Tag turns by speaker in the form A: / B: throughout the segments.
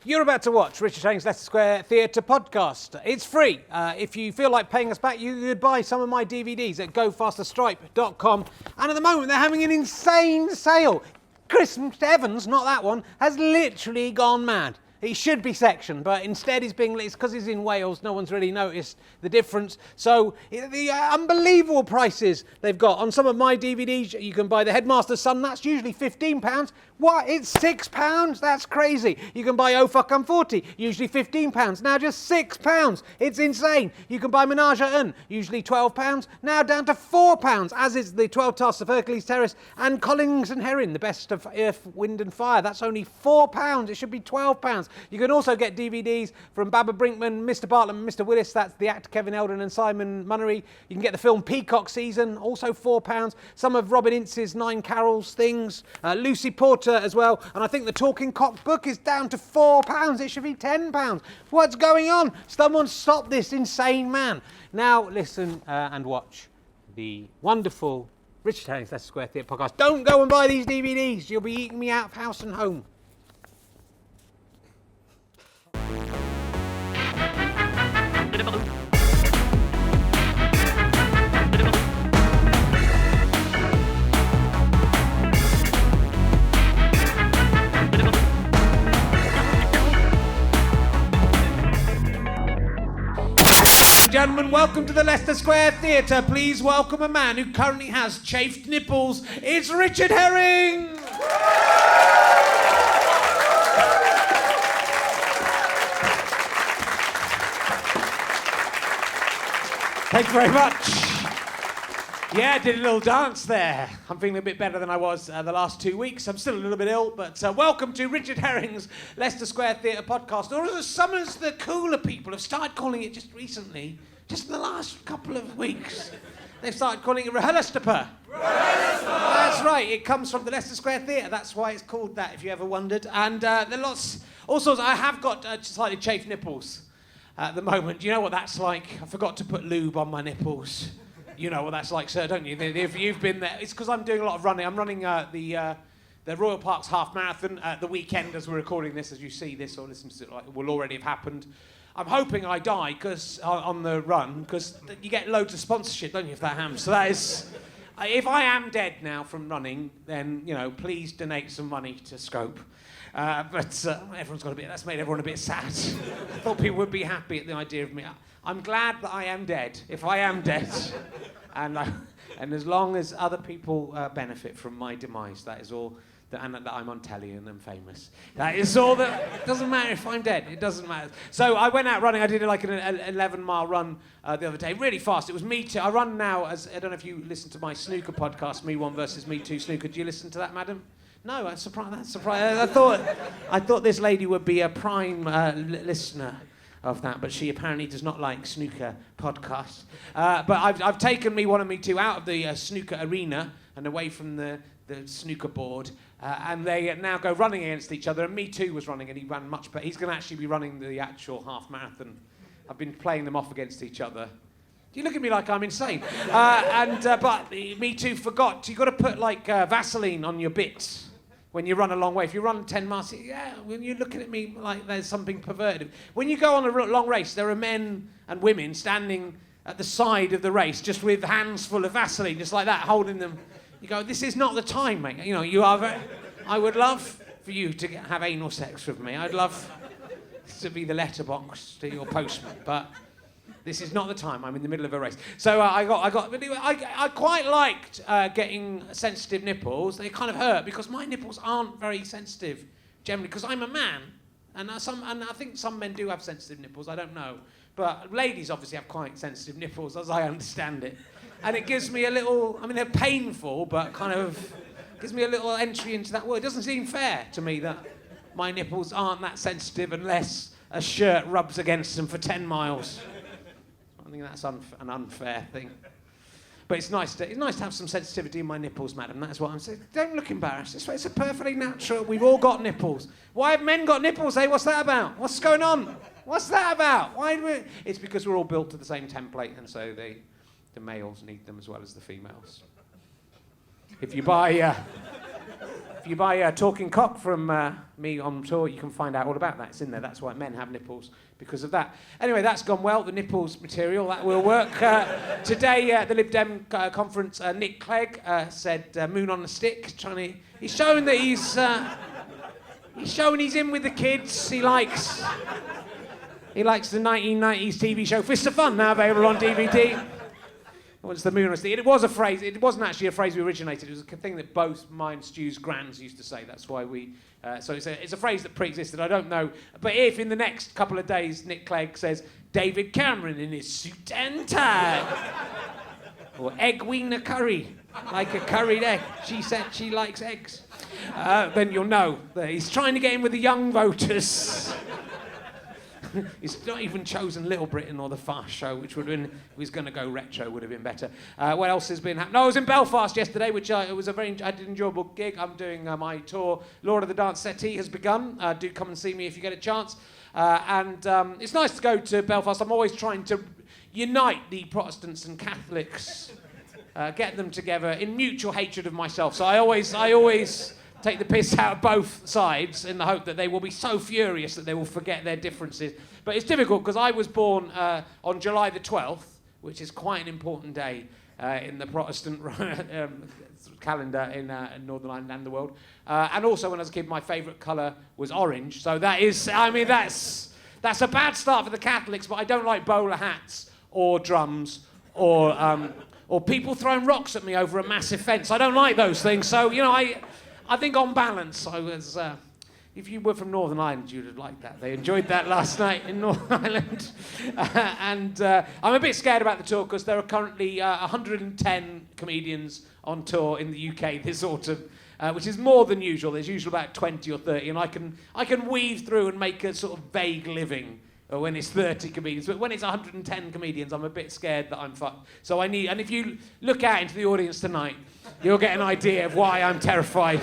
A: You're about to watch Richard Herring's Leicester Square Theatre podcast. It's free. If you feel like paying us back, you could buy some of my DVDs at gofasterstripe.com. And at the moment, they're having an insane sale. Chris Evans, not that one, has literally gone mad. He should be sectioned, but instead it's because he's in Wales, no one's really noticed the difference. So the unbelievable prices they've got. On some of my DVDs, you can buy The Headmaster's Son, that's usually £15. What? It's £6? That's crazy. You can buy Oh Fuck I'm 40, usually £15. Now just £6. It's insane. You can buy Menage a Un, usually £12, now down to £4, as is the 12 Tasks of Hercules Terrace and Collins and Herring, the best of Earth, Wind and Fire. That's only £4. It should be £12. You can also get DVDs from Baba Brinkman, Mr. Bartlett and Mr. Willis. That's the actor Kevin Eldon and Simon Munnery. You can get the film Peacock Season, also £4. Some of Robin Ince's 9 Carols things. Lucy Porter as well. And I think the Talking Cock book is down to £4. It should be £10. What's going on? Someone stop this insane man. Now listen and watch the wonderful Richard Herring's Leicester Square Theatre podcast. Don't go and buy these DVDs. You'll be eating me out of house and home. Gentlemen, welcome to the Leicester Square Theatre. Please welcome a man who currently has chafed nipples. It's Richard Herring! Thank you very much. Yeah, did a little dance there. I'm feeling a bit better than I was the last 2 weeks. I'm still a little bit ill, but welcome to Richard Herring's Leicester Square Theatre podcast, or as some of the cooler people have started calling it just recently, just in the last couple of weeks. They've started calling it Rehearstapa. That's right, it comes from the Leicester Square Theatre. That's why it's called that, if you ever wondered. And there are lots, also, I have got slightly chafed nipples at the moment. You know what that's like? I forgot to put lube on my nipples. You know what that's like, sir, don't you? If you've been there, it's because I'm doing a lot of running. I'm running the Royal Parks Half Marathon the weekend as we're recording this. As you see this or listen to it, it will already have happened. I'm hoping I die because on the run, because you get loads of sponsorship, don't you, if that happens? So that is, if I am dead now from running, then please donate some money to Scope. But everyone's got that's made everyone a bit sad. I thought people would be happy at the idea of me. I'm glad that I am dead, if I am dead. And as long as other people benefit from my demise, that is all, and that I'm on telly and I'm famous. That is all that, it doesn't matter if I'm dead, it doesn't matter. So I went out running, I did like an 11-mile run the other day, really fast. It was Me Too. I run now, I don't know if you listen to my snooker podcast, Me One versus Me Two Snooker. Do you listen to that, madam? No, that's surprised. I thought this lady would be a prime listener of that, but she apparently does not like snooker podcasts. But I've taken Me One and Me Two out of the snooker arena and away from the snooker board, and they now go running against each other. And Me Too was running, and he ran much better. He's going to actually be running the actual half marathon. I've been playing them off against each other. You look at me like I'm insane. But Me Too forgot. You've got to put like Vaseline on your bits when you run a long way. If you run 10 miles, when you're looking at me like there's something perverted. When you go on a long race, there are men and women standing at the side of the race just with hands full of Vaseline, just like that, holding them. You go, this is not the time, mate. I would love for you to have anal sex with me. I'd love to be the letterbox to your postman, but this is not the time. I'm in the middle of a race. So I quite liked getting sensitive nipples. They kind of hurt because my nipples aren't very sensitive generally because I'm a man, and I think some men do have sensitive nipples. I don't know, but ladies obviously have quite sensitive nipples, as I understand it, and it gives me a little. I mean, they're painful, but kind of gives me a little entry into that world. It doesn't seem fair to me that my nipples aren't that sensitive unless a shirt rubs against them for 10 miles. I think that's an unfair thing. But it's nice to have some sensitivity in my nipples, madam. That's what I'm saying. Don't look embarrassed. It's a perfectly natural. We've all got nipples. Why have men got nipples, eh? What's that about? What's going on? What's that about? It's because we're all built to the same template, and so the males need them as well as the females. If you buy If you buy Talking Cock from me on tour, you can find out all about that. It's in there. That's why men have nipples, because of that. Anyway, that's gone well. The nipples material, that will work. Today at the Lib Dem conference, Nick Clegg said "moon on a stick." He's showing that he's showing he's in with the kids. He likes the 1990s TV show Fist of Fun, now available on DVD. What's the moon on a stick? It was a phrase. It wasn't actually a phrase we originated. It was a thing that both mine Stu's grands used to say. That's why we. So it's a phrase that pre-existed. I don't know. But if in the next couple of days Nick Clegg says David Cameron in his suit and tie, or egg wiener curry, like a curried egg. She said she likes eggs. Then you'll know that he's trying to get in with the young voters. He's not even chosen Little Britain or The Fast Show, which would have been, if he was going to go retro, would have been better. What else has been happening? No, I was in Belfast yesterday, which it was I did an enjoyable gig. I'm doing my tour. Lord of the Dance Settee has begun. Do come and see me if you get a chance. And it's nice to go to Belfast. I'm always trying to unite the Protestants and Catholics, get them together in mutual hatred of myself. So I always take the piss out of both sides in the hope that they will be so furious that they will forget their differences. But it's difficult because I was born on July the 12th, which is quite an important day in the Protestant calendar in Northern Ireland and the world. And also when I was a kid, my favourite colour was orange. So that's a bad start for the Catholics, but I don't like bowler hats or drums or people throwing rocks at me over a massive fence. I don't like those things. So, I think on balance, I was. If you were from Northern Ireland, you'd have liked that. They enjoyed that last night in Northern Ireland. And I'm a bit scared about the tour because there are currently 110 comedians on tour in the UK this autumn, which is more than usual. There's usually about 20 or 30, and I can weave through and make a sort of vague living when it's 30 comedians. But when it's 110 comedians, I'm a bit scared that I'm fucked. So and if you look out into the audience tonight, you'll get an idea of why I'm terrified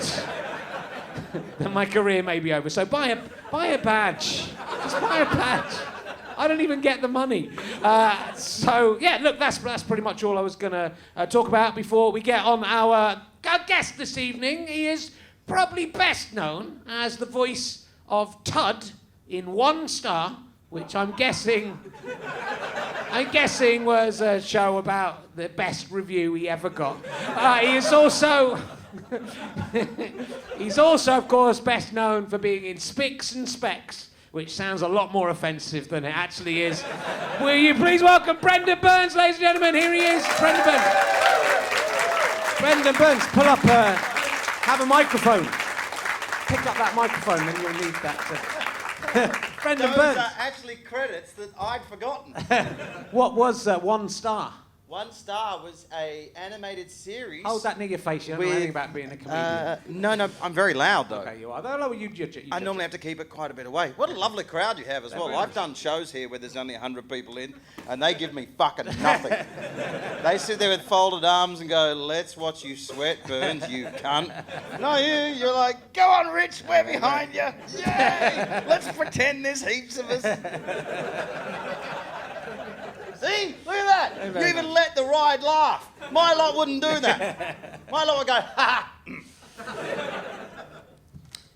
A: that my career may be over. So buy a badge. Just buy a badge. I don't even get the money. Look, that's pretty much all I was going to talk about before we get on our guest this evening. He is probably best known as the voice of Tud in One Star, which I'm guessing was a show about the best review he ever got. He's also, of course, best known for being in Spicks and Specks, which sounds a lot more offensive than it actually is. Will you please welcome Brendon Burns, ladies and gentlemen? Here he is, Brendon Burns. Brendon Burns, pull up, have a microphone. Pick up that microphone, then you'll need that. Brendon Burns.
B: Those are actually credits that I'd forgotten.
A: What was One Star?
B: One Star was an animated series.
A: Hold that near your face. You don't know anything about being a comedian.
B: No, I'm very loud though.
A: Okay, you are. I
B: normally have to keep it quite a bit away. What a lovely crowd you have as well. I've done shows here where there's only 100 people in, and they give me fucking nothing. They sit there with folded arms and go, "Let's watch you sweat, Burns, you cunt." No, you're like, "Go on, Rich, we're behind you. Yay! Let's pretend there's heaps of us." See? Look at that. You even let the ride laugh. My lot wouldn't do that. My lot would go, ha ha.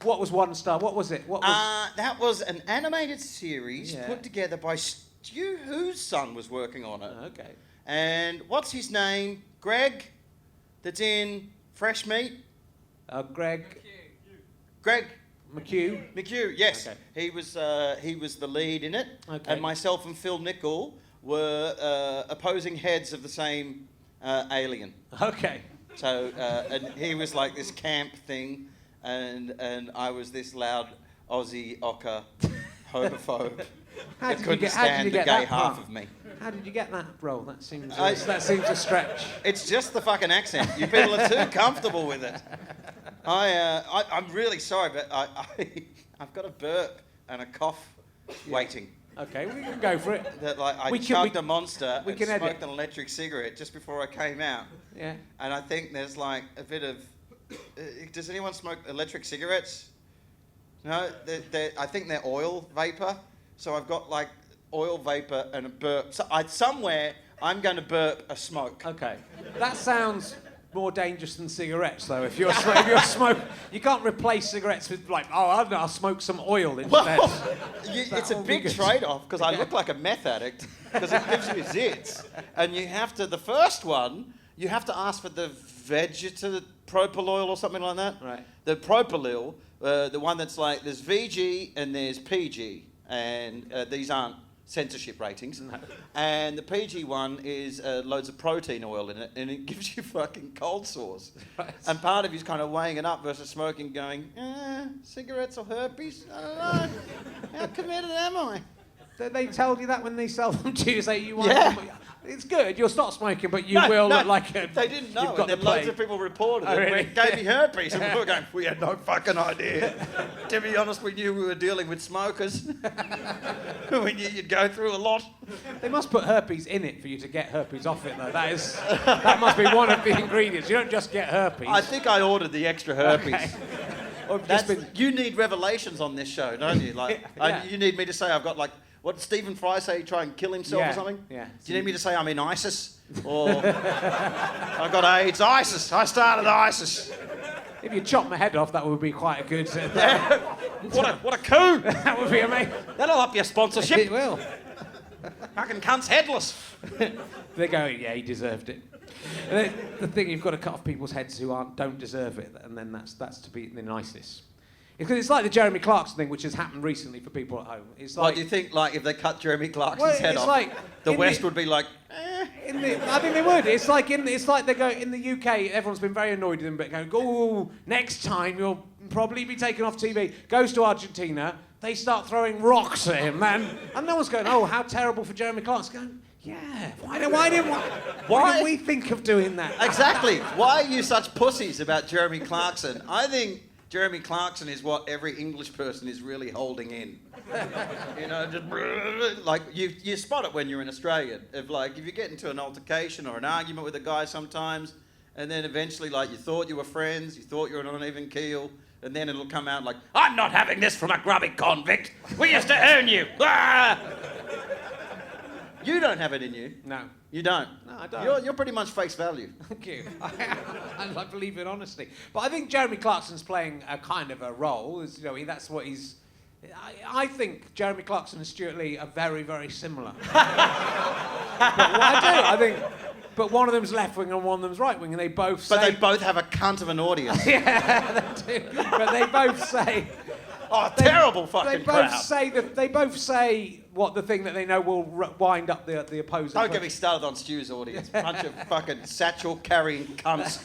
A: What was One Star? What was it?
B: That was an animated series put together by Stu, whose son was working on it.
A: Okay.
B: And what's his name? Greg, that's in Fresh Meat.
A: Greg.
B: Greg.
A: McHugh,
B: yes.
A: Okay.
B: He was the lead in it.
A: Okay.
B: And myself and Phil Nichol were opposing heads of the same alien.
A: Okay.
B: So, and he was like this camp thing, and I was this loud Aussie ochre homophobe that couldn't stand the gay half of me.
A: How did you get that role? That seems a stretch.
B: It's just the fucking accent. You people are too comfortable with it. I'm really sorry, but I've got a burp and a cough waiting.
A: Okay, we can go for it.
B: That I chugged a Monster and smoked an electric cigarette just before I came out.
A: Yeah.
B: And I think there's like a bit of... does anyone smoke electric cigarettes? No? I think they're oil vapour. So I've got like oil vapour and a burp. So somewhere I'm going to burp a smoke.
A: Okay. That sounds more dangerous than cigarettes, though. If you're smoking, you can't replace cigarettes with like, oh, I don't know, I'll smoke some oil instead.
B: It's a big trade-off because I look like a meth addict because it gives you zits, and you have to. The first one, you have to ask for the propyl oil or something like that.
A: Right.
B: The propyl, the one that's like there's VG and there's PG, and these aren't censorship ratings.
A: No.
B: And the PG one is loads of protein oil in it, and it gives you fucking cold sores.
A: Right.
B: And part of you's kind of weighing it up versus smoking, going, cigarettes or herpes? I don't know. How committed am I?
A: They tell you that when they sell them to you, say you want
B: Yeah.
A: them. It's good. You'll stop smoking, but you will look like a...
B: They didn't know,
A: you've got
B: and then
A: the
B: loads
A: plague.
B: of people reported it.
A: Oh, really?
B: It gave me herpes, and we were going, we had no fucking idea. To be honest, we knew we were dealing with smokers. We knew you'd go through a lot.
A: They must put herpes in it for you to get herpes off it, though. That must be one of the ingredients. You don't just get herpes.
B: I think I ordered the extra herpes.
A: Okay. Or just been...
B: You need revelations on this show, don't you? Like,
A: Yeah.
B: you need me to say I've got like, what did Stephen Fry say? Try and kill himself or something?
A: Yeah.
B: Do you need me to say I'm in ISIS? Or I've got AIDS? ISIS. I started ISIS.
A: If you chop my head off, that would be quite a good...
B: What a coup!
A: That would be amazing.
B: That'll up your sponsorship.
A: It will.
B: Fucking cunt's headless.
A: They go, yeah, he deserved it. And the thing, you've got to cut off people's heads who don't deserve it, and then that's to be the nicest. Because it's like the Jeremy Clarkson thing, which has happened recently for people at home. It's like,
B: What do you think? Like if they cut Jeremy Clarkson's head
A: it's
B: off,
A: like
B: the
A: in
B: West
A: the-
B: would be like,
A: I think they would. It's like they go in the UK. Everyone's been very annoyed with him, but going, "Oh, next time you'll probably be taken off TV." Goes to Argentina, they start throwing rocks at him, man, and no one's going, "Oh, how terrible for Jeremy Clarkson." Going, yeah, why didn't we think of doing that?
B: exactly. Why are you such pussies about Jeremy Clarkson? I think Jeremy Clarkson is what every English person is really holding in. You know, just like you spot it when you're in Australia. If you get into an altercation or an argument with a guy sometimes, and then eventually like you thought you were friends, you thought you were on an even keel, and then it'll come out like, I'm not having this from a grubby convict. We used to own you. Ah! You don't have it in you.
A: No.
B: You don't.
A: No, I don't.
B: You're pretty much face value.
A: Thank you. I believe in honesty. But I think Jeremy Clarkson's playing a kind of a role. That's what he's... I think Jeremy Clarkson and Stewart Lee are very, very similar. I think... But one of them's left-wing and one of them's right-wing, and they both say...
B: But they both have a cunt of an audience.
A: Yeah, they do. But they both say...
B: Oh, terrible fucking crowd.
A: They both say what the thing that they know will wind up the opposing.
B: Don't get me started on Stu's audience. Bunch of fucking satchel-carrying cunts.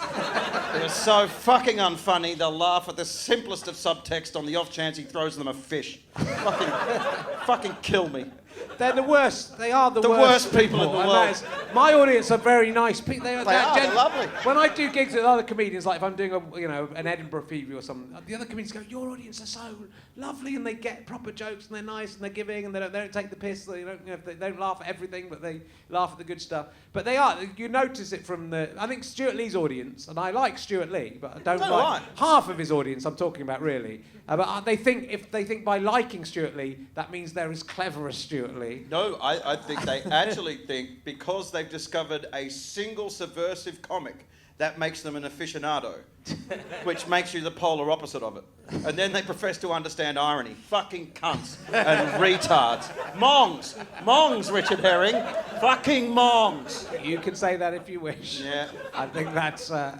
B: They're so fucking unfunny, they'll laugh at the simplest of subtext on the off chance he throws them a fish. Fucking kill me.
A: They're the worst. They are the
B: worst people in the
A: and
B: world.
A: My audience are very nice people. They're
B: lovely.
A: When I do gigs with other comedians, like if I'm doing an Edinburgh Fringe or something, the other comedians go, "Your audience are so lovely, and they get proper jokes, and they're nice, and they're giving, and they don't take the piss. They don't laugh at everything, but they laugh at the good stuff." But they are. You notice it from I think Stewart Lee's audience, and I like Stewart Lee, but I don't like half of his audience. I'm talking about really. But they think by liking Stewart Lee, that means they're as clever as Stewart Lee.
B: No, I think they actually think because they've discovered a single subversive comic, that makes them an aficionado, which makes you the polar opposite of it. And then they profess to understand irony. Fucking cunts and retards. Mongs, Richard Herring. Fucking mongs.
A: You can say that if you wish.
B: Yeah.
A: I think that's very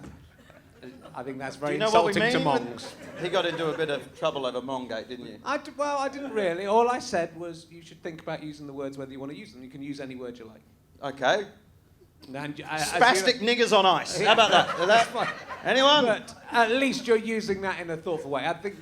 B: Do you know what we
A: insulting to
B: mean?
A: mongs.
B: He got into a bit of trouble over Mongate, didn't you?
A: I didn't really. All I said was you should think about using the words whether you want to use them. You can use any word you like.
B: Okay.
A: And,
B: Spastic niggers on ice. How about that? Is that
A: fine.
B: anyone?
A: But at least you're using that in a thoughtful way. I think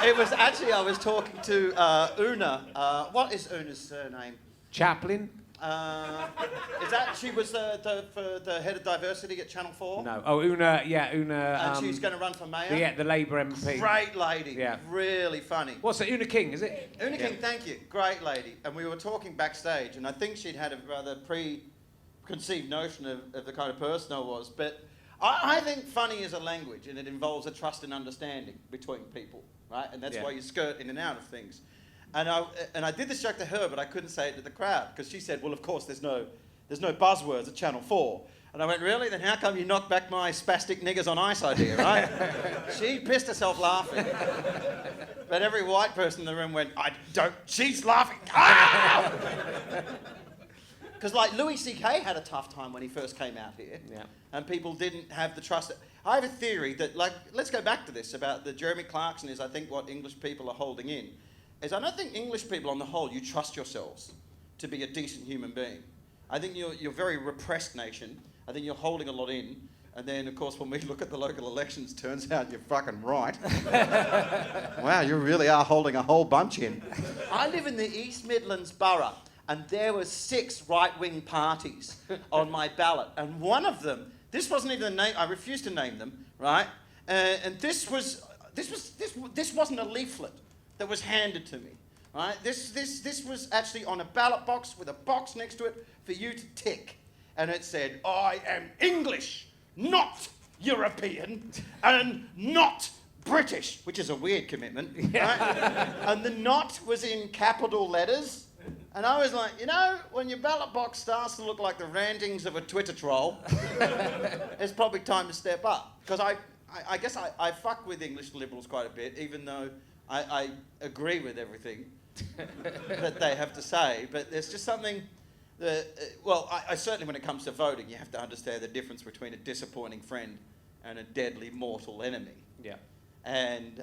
B: It was actually, I was talking to Una. What is Una's surname?
A: Chaplin?
B: Is that she was the head of diversity at Channel 4?
A: No. Oh, Una. Yeah, Una.
B: And she's going to run for mayor?
A: Yeah, the Labour MP.
B: Great lady.
A: Yeah.
B: Really funny.
A: What's it? Una King, is it?
B: Una King, thank you. Great lady. And we were talking backstage, and I think she'd had a rather preconceived notion of the kind of person I was. But I think funny is a language, and it involves a trust and understanding between people, right? And that's why you skirt in and out of things. And I did this joke to her, but I couldn't say it to the crowd because she said, "Well, of course, there's no buzzwords at Channel 4." And I went, really? Then how come you knocked back my spastic niggers on ice idea, right? She pissed herself laughing. But every white person in the room went, she's laughing. Because like Louis C.K. had a tough time when he first came out here.
A: Yeah.
B: And people didn't have the trust. I have a theory that, like, let's go back to this about the Jeremy Clarkson is, I think, what English people are holding in. Is I don't think English people on the whole, you trust yourselves to be a decent human being. I think you're a very repressed nation. I think you're holding a lot in. And then, of course, when we look at the local elections, turns out you're fucking right. Wow, you really are holding a whole bunch in. I live in the East Midlands borough, and there were 6 right-wing parties on my ballot. And one of them, this wasn't even a name, I refused to name them, right? And this wasn't a leaflet that was handed to me, right? This was actually on a ballot box with a box next to it for you to tick. And it said, I am English, not European, and not British, which is a weird commitment, right? And the not was in capital letters. And I was like, when your ballot box starts to look like the rantings of a Twitter troll, it's probably time to step up. Because I guess I fuck with English Liberals quite a bit, even though I agree with everything that they have to say. But there's just something that, I certainly when it comes to voting, you have to understand the difference between a disappointing friend and a deadly mortal enemy.
A: Yeah.
B: And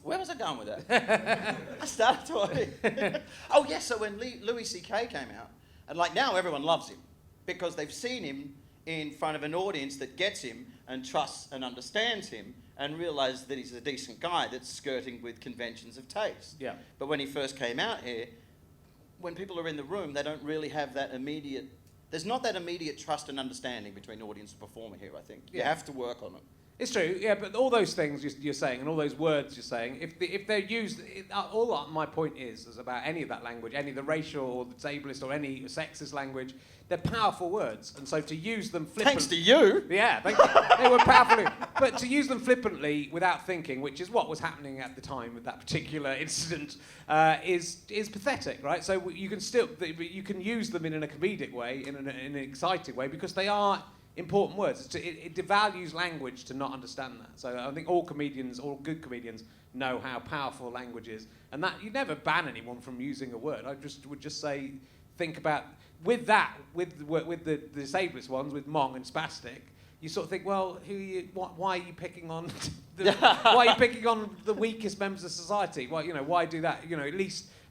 B: where was I going with that? I started talking. Oh, yes, so when Louis C.K. came out, and like now everyone loves him because they've seen him in front of an audience that gets him and trusts and understands him and realised that he's a decent guy that's skirting with conventions of taste.
A: Yeah.
B: But when he first came out here, when people are in the room, they don't really have that immediate... There's not that immediate trust and understanding between audience and performer here, I think. You have to work on it.
A: It's true, yeah, but all those things you're saying and all those words you're saying, if they're used, all my point is about any of that language, any of the racial or the ableist or any sexist language, they're powerful words, and so to use them flippantly...
B: Thanks to you!
A: Yeah, thank you. They were powerful. But to use them flippantly without thinking, which is what was happening at the time with that particular incident, is pathetic, right? So you can use them in a comedic way, in an exciting way, because they are... important words. It devalues language to not understand that. So I think all good comedians know how powerful language is, and that you never ban anyone from using a word. I would just say, think about with the disabled ones, with mong and spastic. You sort of think, well, why are you picking on why are you picking on the weakest members of society? Well, why do that?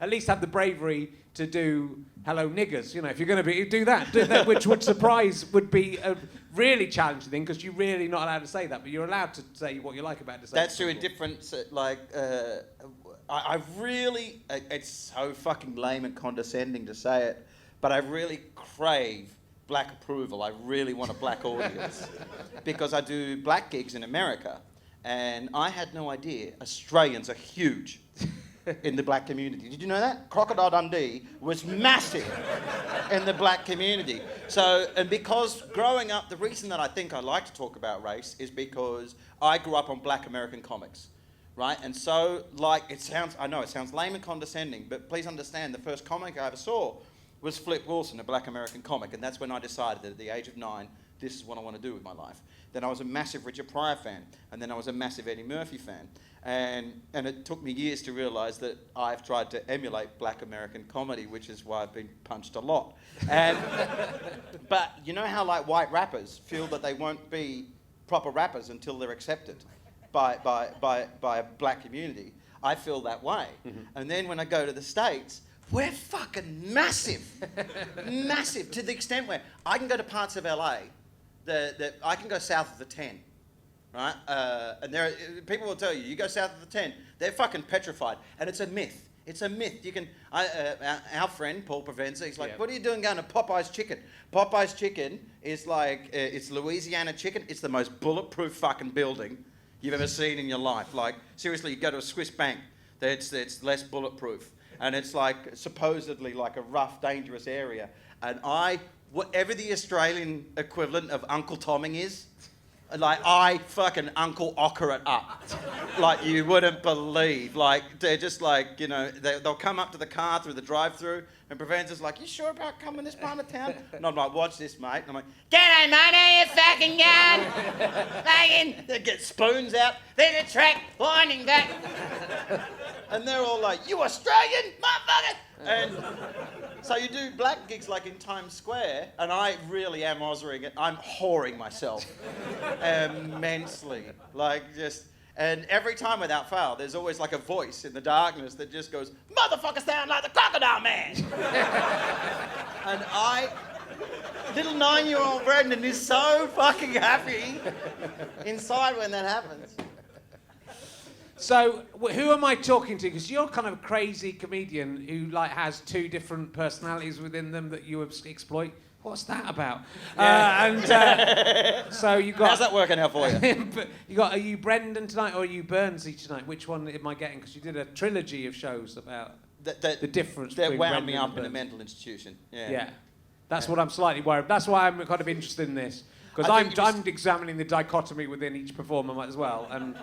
A: At least have the bravery to do hello niggers. If you're going to do that, which would be a really challenging thing because you're really not allowed to say that, but you're allowed to say what you like about it.
B: That's through a difference. I really, it's so fucking lame and condescending to say it, but I really crave black approval. I really want a black audience because I do black gigs in America, and I had no idea Australians are huge in the black community. Did you know that? Crocodile Dundee was massive in the black community. So, and because growing up, the reason that I think I like to talk about race is because I grew up on black American comics, right? And so, I know it sounds lame and condescending, but please understand, the first comic I ever saw was Flip Wilson, a black American comic, and that's when I decided that at the age of 9, this is what I want to do with my life. Then I was a massive Richard Pryor fan, and then I was a massive Eddie Murphy fan. And it took me years to realise that I've tried to emulate black American comedy, which is why I've been punched a lot. But you know how white rappers feel that they won't be proper rappers until they're accepted by a black community? I feel that way. Mm-hmm. And then when I go to the States, we're fucking massive. Massive, to the extent where I can go to parts of LA that I can go south of the 10. Right? And people will tell you, you go south of the 10, they're fucking petrified. And it's a myth. It's a myth. You can, our friend, Paul Provenza, he's like, What are you doing going to Popeye's Chicken? Popeye's Chicken is it's Louisiana chicken. It's the most bulletproof fucking building you've ever seen in your life. Seriously, you go to a Swiss bank, it's less bulletproof. And it's supposedly a rough, dangerous area. And whatever the Australian equivalent of Uncle Tomming is, Like, I fucking Uncle Ocker it up. Like, you wouldn't believe. Like, they're just like, they'll come up to the car through the drive-through, and Brendon's just like, you sure about coming this part of town? And I'm like, watch this, mate. And I'm like, g'day, mate, you fucking gun. Fucking, they get spoons out. There's a track winding back. And they're all like, you Australian, motherfucker. And so you do black gigs like in Times Square, and I really am Aussering it. I'm whoring myself immensely. And every time without fail, there's always like a voice in the darkness that just goes, motherfucker sound like the Crocodile Man. And little 9-year-old Brendon is so fucking happy inside when that happens.
A: So, who am I talking to? Because you're kind of a crazy comedian who has two different personalities within them that you exploit. What's that about?
B: Yeah.
A: So you got.
B: How's that working out for you?
A: Are you Brendon tonight or are you Burns each night? Which one am I getting? Because you did a trilogy of shows about the difference between
B: wound
A: Brendon
B: me
A: and
B: up in a
A: Burns.
B: mental institution.
A: Yeah. That's what I'm slightly worried. That's why I'm kind of interested in this. Because I'm examining the dichotomy within each performer as well, and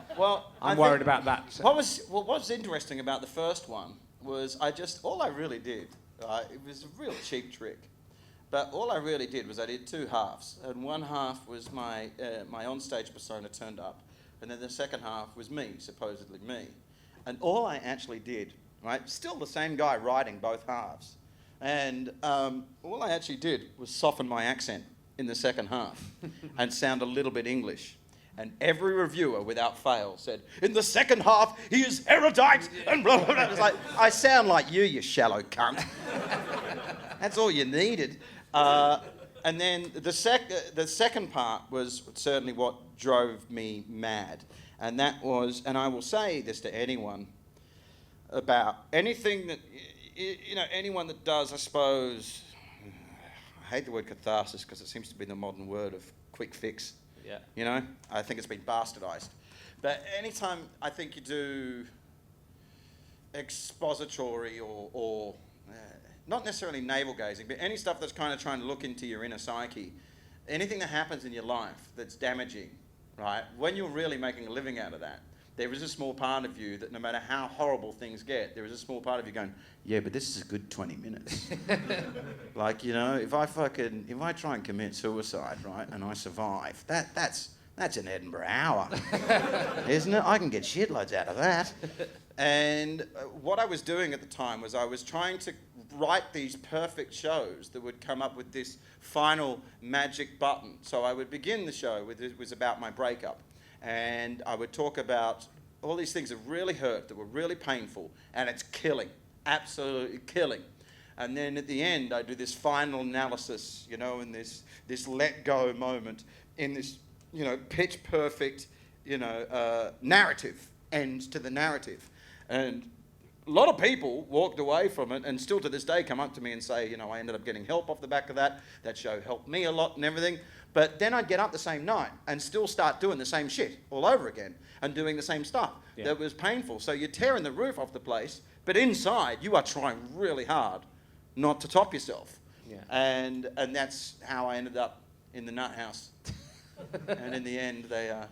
A: I'm worried about that.
B: What was interesting about the first one was all I really did, it was a real cheap trick, but all I really did was I did two halves, and one half was my onstage persona turned up, and then the second half was me, supposedly me, and all I actually did, right, still the same guy writing both halves, and all I actually did was soften my accent in the second half and sound a little bit English. And every reviewer, without fail, said, in the second half, he is erudite and blah, blah, blah. It was like, I sound like you shallow cunt. That's all you needed. And then the second part was certainly what drove me mad. And that was, and I will say this to anyone, about anything that, anyone that does, I suppose, I hate the word catharsis because it seems to be the modern word of quick fix. Yeah. I think it's been bastardised. But anytime I think you do expository or not necessarily navel gazing, but any stuff that's kind of trying to look into your inner psyche, anything that happens in your life that's damaging, right? When you're really making a living out of that, there is a small part of you that no matter how horrible things get, there is a small part of you going, yeah, but this is a good 20 minutes. If I try and commit suicide, right, and I survive, that's an Edinburgh hour, isn't it? I can get shitloads out of that. And what I was doing at the time was I was trying to write these perfect shows that would come up with this final magic button. So I would begin the show with, it was about my breakup. And I would talk about all these things that really hurt, that were really painful, and it's killing, absolutely killing. And then at the end, I do this final analysis, in this let go moment, in this, pitch perfect, narrative, end to the narrative. And a lot of people walked away from it and still to this day come up to me and say, I ended up getting help off the back of that. That show helped me a lot and everything. But then I'd get up the same night and still start doing the same shit all over again and doing the same stuff. Yeah. That was painful. So you're tearing the roof off the place, but inside you are trying really hard not to top yourself. Yeah. And that's how I ended up in the nut house. And in the end, I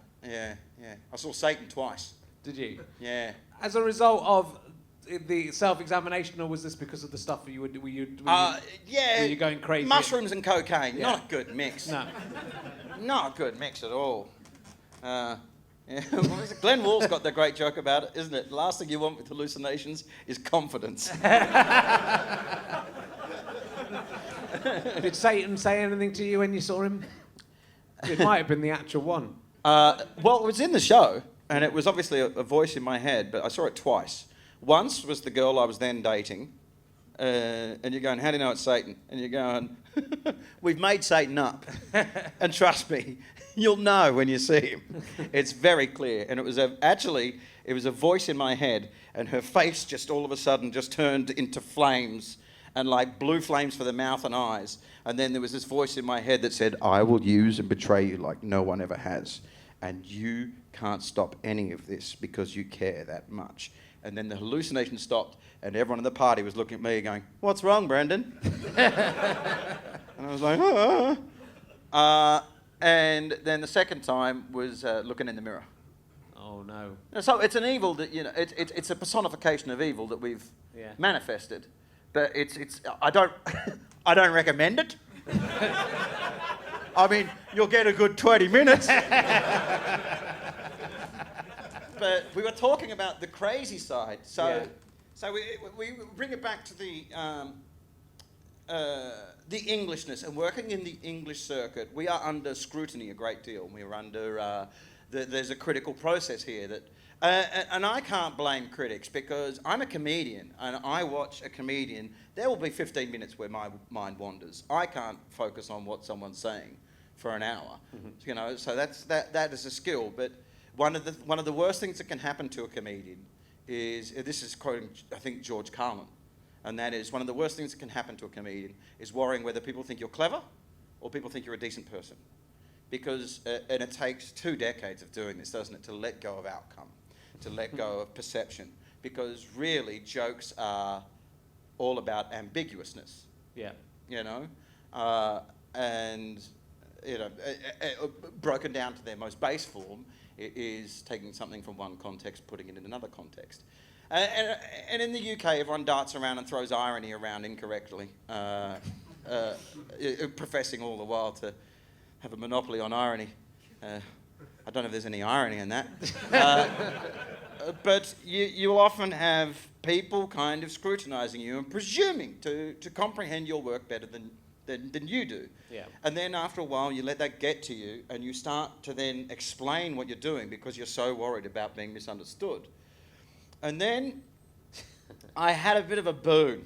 B: saw Satan twice.
A: Did you?
B: Yeah.
A: As a result of the self-examination, or was this because of the stuff were you going crazy?
B: Mushrooms and cocaine,
A: yeah.
B: Not a good mix.
A: No.
B: Not a good mix at all. Glenn Wall's got the great joke about it, isn't it? The last thing you want with hallucinations is confidence.
A: Did Satan say anything to you when you saw him? It might have been the actual one.
B: Well, it was in the show, and it was obviously a voice in my head, but I saw it twice. Once was the girl I was then dating, and you're going, how do you know it's Satan? And you're going, we've made Satan up. And trust me, you'll know when you see him. It's very clear. And it was a voice in my head, and her face just all of a sudden just turned into flames, and like blue flames for the mouth and eyes. And then there was this voice in my head that said, I will use and betray you like no one ever has. And you can't stop any of this because you care that much. And then the hallucination stopped, and everyone in the party was looking at me going, what's wrong, Brendon? And I was like, And then the second time was looking in the mirror.
A: Oh no.
B: So it's an evil that, it's a personification of evil that we've manifested. But it's I don't I don't recommend it. I mean, you'll get a good 20 minutes. But we were talking about the crazy side. So we bring it back to the Englishness, and working in the English circuit, we are under scrutiny a great deal. We're under there's a critical process here that, and I can't blame critics because I'm a comedian and I watch a comedian. There will be 15 minutes where my mind wanders. I can't focus on what someone's saying for an hour. Mm-hmm. So that is a skill. But one of the worst things that can happen to a comedian is, this is quoting I think George Carlin, and that is one of the worst things that can happen to a comedian is worrying whether people think you're clever or people think you're a decent person. Because, and it takes 2 decades of doing this, doesn't it, to let go of outcome, to let go of perception. Because really, jokes are all about ambiguousness. Yeah. Broken down to their most base form, it is taking something from one context, putting it in another context. And in the UK, everyone darts around and throws irony around incorrectly, professing all the while to have a monopoly on irony. I don't know if there's any irony in that. But you'll often have people kind of scrutinising you and presuming to comprehend your work better than you do. Yeah. And then after a while, you let that get to you and you start to then explain what you're doing because you're so worried about being misunderstood. And then I had a bit of a boon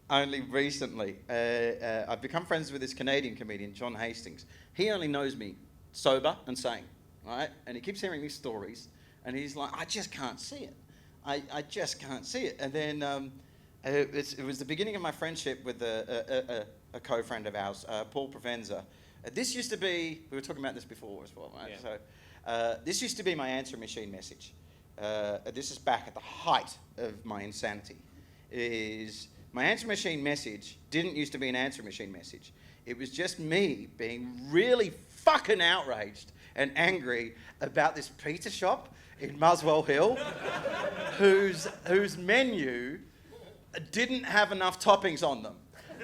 B: only recently. I've become friends with this Canadian comedian, John Hastings. He only knows me sober and sane, right? And he keeps hearing these stories, and he's like, I just can't see it. I just can't see it. And then it was the beginning of my friendship with a co-friend of ours, Paul Provenza. This used to be, we were talking about this before as well, right? Yeah. So this used to be my answer machine message. This is back at the height of my insanity. My answer machine message didn't used to be an answer machine message. It was just me being really fucking outraged and angry about this pizza shop in Muswell Hill whose menu didn't have enough toppings on them.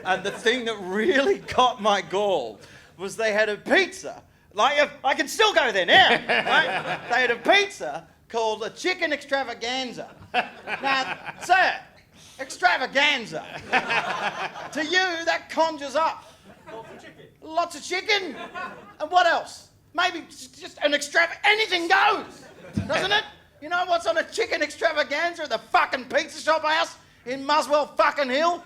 B: And the thing that really got my gall was they had a pizza. Like, I can still go there now, right? They had a pizza called a chicken extravaganza. Now, sir, extravaganza. To you, that conjures up lots of chicken. And what else? Maybe just an anything goes, doesn't it? You know what's on a chicken extravaganza at the fucking pizza shop house in Muswell fucking Hill?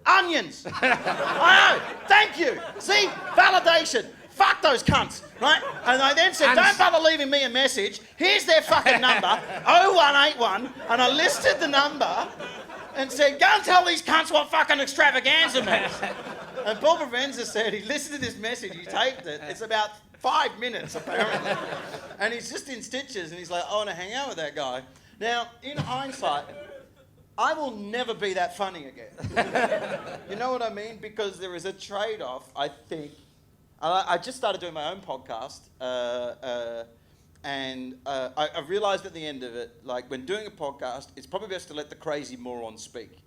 B: Onions. I know. Thank you. See? Validation. Fuck those cunts, right? And I then said, don't bother leaving me a message. Here's their fucking number, 0181, and I listed the number and said, go and tell these cunts what fucking extravaganza means. And Paul Provenza said he listened to this message, he taped it. It's about 5 minutes, apparently. And he's just in stitches, and he's like, I want to hang out with that guy. Now, in hindsight, I will never be that funny again. You know what I mean? Because there is a trade-off, I think. I just started doing my own podcast, and I realised at the end of it, like when doing a podcast, it's probably best to let the crazy moron speak.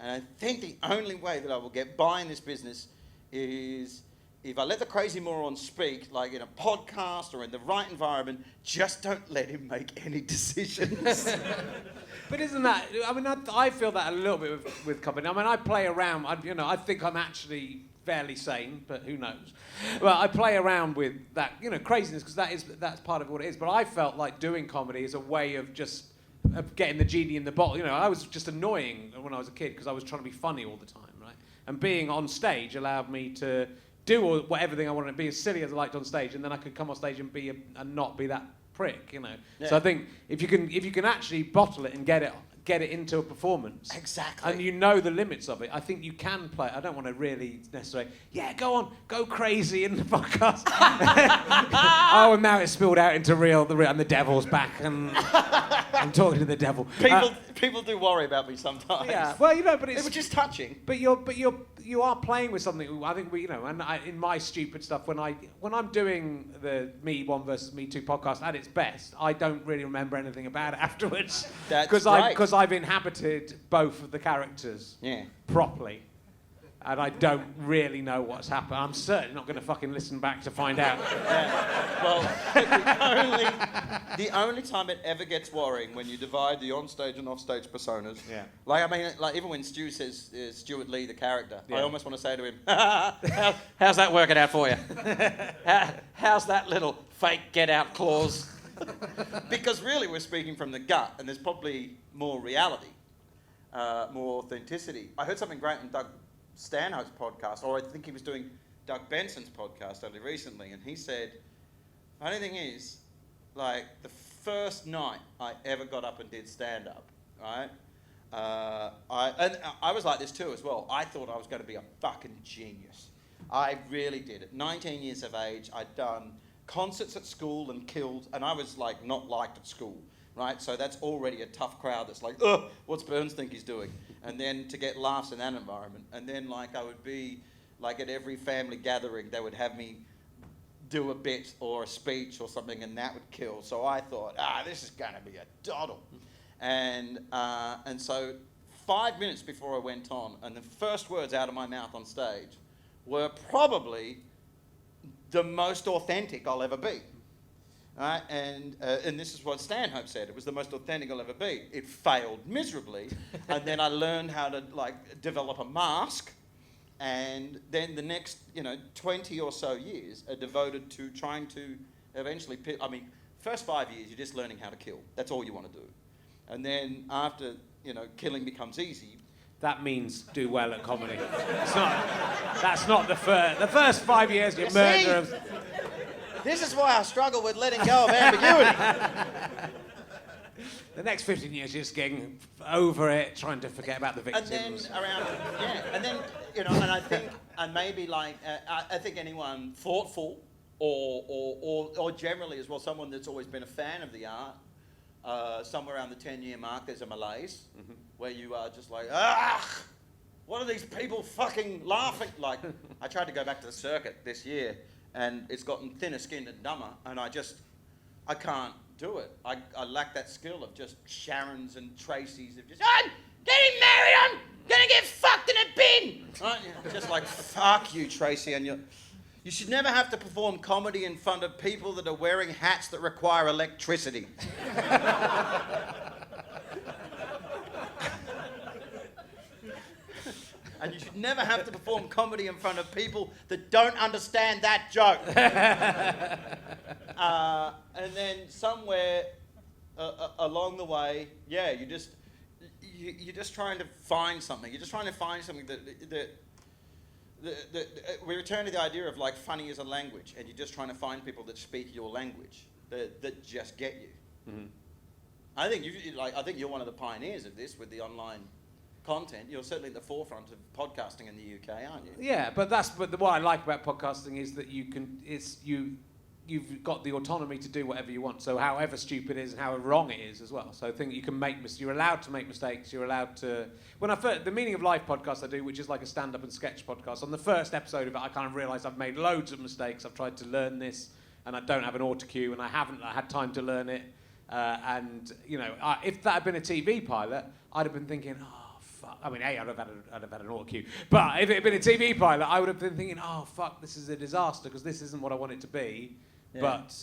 B: And I think the only way that I will get by in this business is if I let the crazy moron speak, like in a podcast or in the right environment, just don't let him make any decisions.
A: But isn't that, I mean, I feel that a little bit with comedy. I mean, I play around, I think I'm actually fairly sane, but who knows? Well, I play around with that, craziness, because that's part of what it is. But I felt like doing comedy is a way of just getting the genie in the bottle. I was just annoying when I was a kid because I was trying to be funny all the time, right? And being on stage allowed me to do whatever thing I wanted to be, as silly as I liked on stage, and then I could come on stage and be and not be that prick, Yeah. So I think if you can actually bottle it and get get it into a performance.
B: Exactly.
A: And you know the limits of it. I think you can play. I don't want to really necessarily, go on, go crazy in the podcast. Oh, and now it's spilled out into and the devil's back, and I'm talking to the devil.
B: People do worry about me sometimes.
A: Yeah, well, but
B: it was just touching.
A: But you are playing with something. I think in my stupid stuff, when I'm doing the Me 1 versus Me 2 podcast at its best, I don't really remember anything about it afterwards.
B: That's right.
A: Because I've inhabited both of the characters properly. And I don't really know what's happened. I'm certainly not going to fucking listen back to find out.
B: Well, the only time it ever gets worrying when you divide the on-stage and off-stage personas. Yeah. Like even when Stu says Stewart Lee, the character, I almost want to say to him, how's that working out for you? How's that little fake get-out clause? Because really we're speaking from the gut, and there's probably more reality, more authenticity. I heard something great on Doug Stanhope's podcast, or I think he was doing Doug Benson's podcast only recently, and he said, funny thing is, like, the first night I ever got up and did stand-up, right, I was like this too as well. I thought I was going to be a fucking genius. I really did. At 19 years of age, I'd done concerts at school and killed, and I was, like, not liked at school. Right, so that's already a tough crowd that's like, ugh, what's Burns think he's doing? And then to get laughs in that environment. And then, like, I would be, like, at every family gathering, they would have me do a bit or a speech or something, and that would kill. So I thought, this is going to be a doddle. And so 5 minutes before I went on, and the first words out of my mouth on stage were probably the most authentic I'll ever be. Right? And this is what Stanhope said. It was the most authentic I'll ever be. It failed miserably. And then I learned how to, like, develop a mask. And then the next, 20 or so years are devoted to trying to eventually... first 5 years, you're just learning how to kill. That's all you want to do. And then after, killing becomes easy...
A: That means do well at comedy. That's not the first... The first 5 years, you're murderers...
B: This is why I struggle with letting go of ambiguity.
A: The next 15 years, you're just getting over it, trying to forget about the victims.
B: And then and I think, and maybe like, I think anyone thoughtful or generally as well, someone that's always been a fan of the art, somewhere around the 10-year mark, there's a malaise where you are just like, what are these people fucking laughing? Like, I tried to go back to the circuit this year, and it's gotten thinner skinned and dumber, and I can't do it. I lack that skill of just Sharons and Tracys of just, I'm getting married, I'm gonna get fucked in a bin! Right? Just like, fuck you, Tracy, and you should never have to perform comedy in front of people that are wearing hats that require electricity. And you should never have to perform comedy in front of people that don't understand that joke. And then somewhere along the way, you're just trying to find something. You're just trying to find something that we return to the idea of like funny as a language, and you're just trying to find people that speak your language that just get you. Mm-hmm. I think you're one of the pioneers of this with the online content. You're certainly at the forefront of podcasting in the UK, aren't you?
A: Yeah, but what I like about podcasting is that you've got the autonomy to do whatever you want. So however stupid it is and however wrong it is as well. So I think you can you're allowed to make mistakes. You're allowed to. The Meaning of Life podcast I do, which is like a stand-up and sketch podcast. On the first episode of it, I kind of realised I've made loads of mistakes. I've tried to learn this, and I don't have an autocue, and I haven't had time to learn it. If that had been a TV pilot, I'd have been thinking, I mean, I'd have had an auto cue. But if it had been a TV pilot, I would have been thinking, oh, fuck, this is a disaster because this isn't what I want it to be. Yeah. But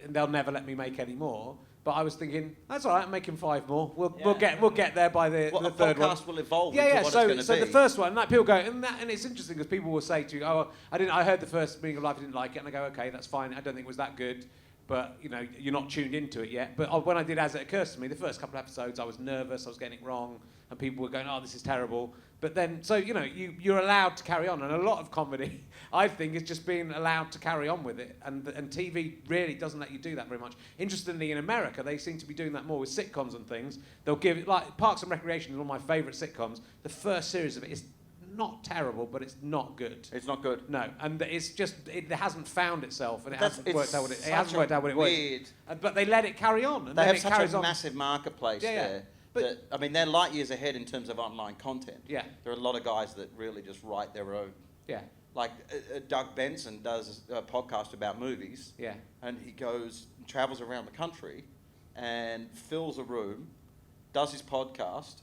A: they'll never let me make any more. But I was thinking, that's all right, I'm making 5 more. We'll get there by the third one.
B: The podcast will evolve
A: into
B: what it's going to be.
A: So the first one, people go, and it's interesting because people will say to you, oh, I heard the first Meaning of Life, I didn't like it. And I go, okay, that's fine. I don't think it was that good. but you're not tuned into it yet. But when I did As It Occurs to Me, the first couple of episodes, I was nervous, I was getting it wrong, and people were going, "Oh, this is terrible." But then, so you're allowed to carry on, and a lot of comedy, I think, is just being allowed to carry on with it, and TV really doesn't let you do that very much. Interestingly, in America, they seem to be doing that more with sitcoms and things. They'll give it, like Parks and Recreation is one of my favourite sitcoms. The first series of it is not terrible, but it's not good.
B: It's not good.
A: No, and it hasn't found itself, and it
B: That's-
A: hasn't worked out what it
B: it's
A: hasn't worked out what it was.
B: weird-
A: But they let it carry on, and
B: They
A: then
B: have
A: it
B: such
A: carries
B: a
A: on.
B: massive marketplace there.
A: But-
B: They're light years ahead in terms of online content.
A: Yeah.
B: There are a lot of guys that really just write their own.
A: Yeah,
B: Like Doug Benson does a podcast about movies.
A: yeah,
B: And he travels around the country and fills a room, does his podcast,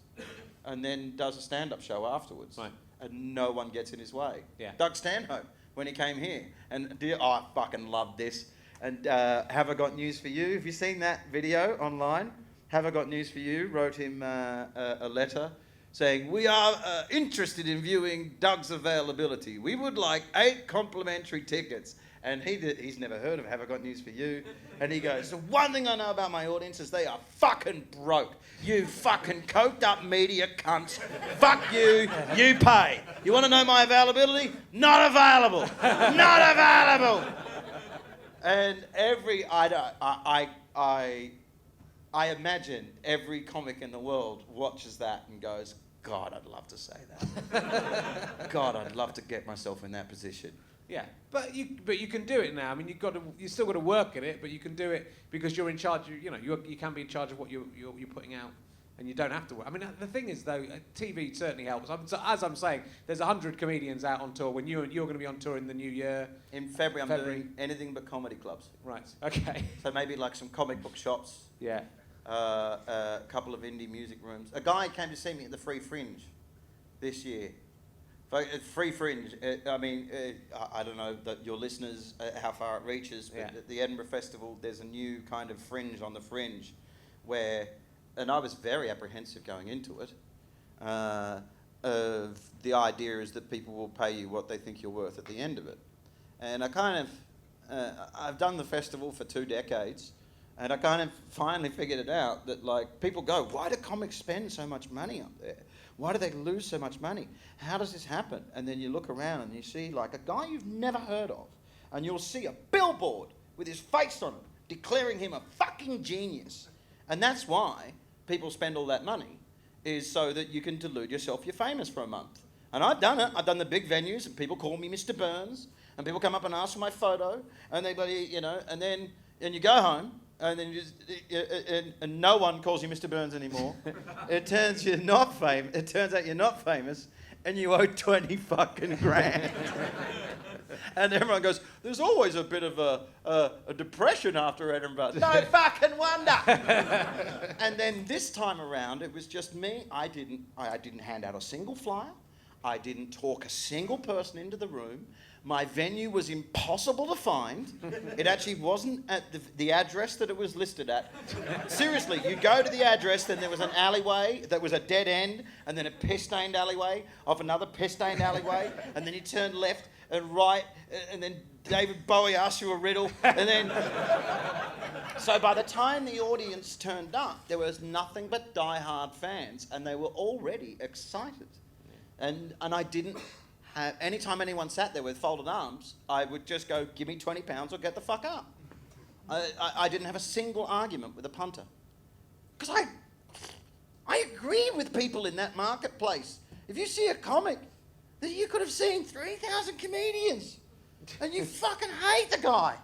B: and then does a stand-up show afterwards.
A: Right.
B: And no one gets in his way.
A: Yeah.
B: Doug Stanhope, when he came here. And I fucking love this. And Have I Got News For You? Have you seen that video online? Have I Got News For You? Wrote him a letter saying, "We are interested in viewing Doug's availability. We would like 8 complimentary tickets." And he's never heard of Have I Got News For You? And he goes, "The one thing I know about my audience is they are fucking broke. You fucking coked up media cunts. Fuck you, you pay. You want to know my availability? Not available. Not available." And I imagine every comic in the world watches that and goes, "God, I'd love to say that. God, I'd love to get myself in that position."
A: yeah. But you can do it now. I mean, you still got to work at it, but you can do it because you're in charge. You can be in charge of what you're putting out, and you don't have to work. I mean, the thing is though, TV certainly helps. As I'm saying, there's 100 comedians out on tour. When you're going to be on tour in the new year.
B: In February, I'm doing anything but comedy clubs.
A: Right. Okay.
B: So maybe like some comic book shops.
A: Yeah.
B: A couple of indie music rooms. A guy came to see me at the Free Fringe this year. Free Fringe, I don't know that your listeners, how far it reaches, but at the Edinburgh Festival, there's a new kind of fringe on the fringe and I was very apprehensive going into it. The idea is that people will pay you what they think you're worth at the end of it. And I've done the festival for 2 decades. And I kind of finally figured it out that, like, people go, "Why do comics spend so much money up there? Why do they lose so much money? How does this happen?" And then you look around and you see, like, a guy you've never heard of, and you'll see a billboard with his face on it declaring him a fucking genius. And that's why people spend all that money, is so that you can delude yourself you're famous for a month. And I've done it. I've done the big venues, and people call me Mr. Burns, and people come up and ask for my photo, and and you go home. And then and no one calls you Mr. Burns anymore. It turns out you're not famous, and you owe 20 fucking grand. And everyone goes, "There's always a bit of a depression after Edinburgh." No fucking wonder. And then this time around, it was just me. I didn't hand out a single flyer. I didn't talk a single person into the room. My venue was impossible to find. It actually wasn't at the address that it was listed at. Seriously, you go to the address, then there was an alleyway that was a dead end, and then a piss-stained alleyway off another piss-stained alleyway, and then you turn left and right, and then David Bowie asks you a riddle, and then... So by the time the audience turned up, there was nothing but die-hard fans, and they were already excited. And I didn't... Anytime anyone sat there with folded arms, I would just go, "Give me £20 or get the fuck up." I didn't have a single argument with a punter. Because I agree with people in that marketplace. If you see a comic, that you could have seen 3,000 comedians, and you fucking hate the guy,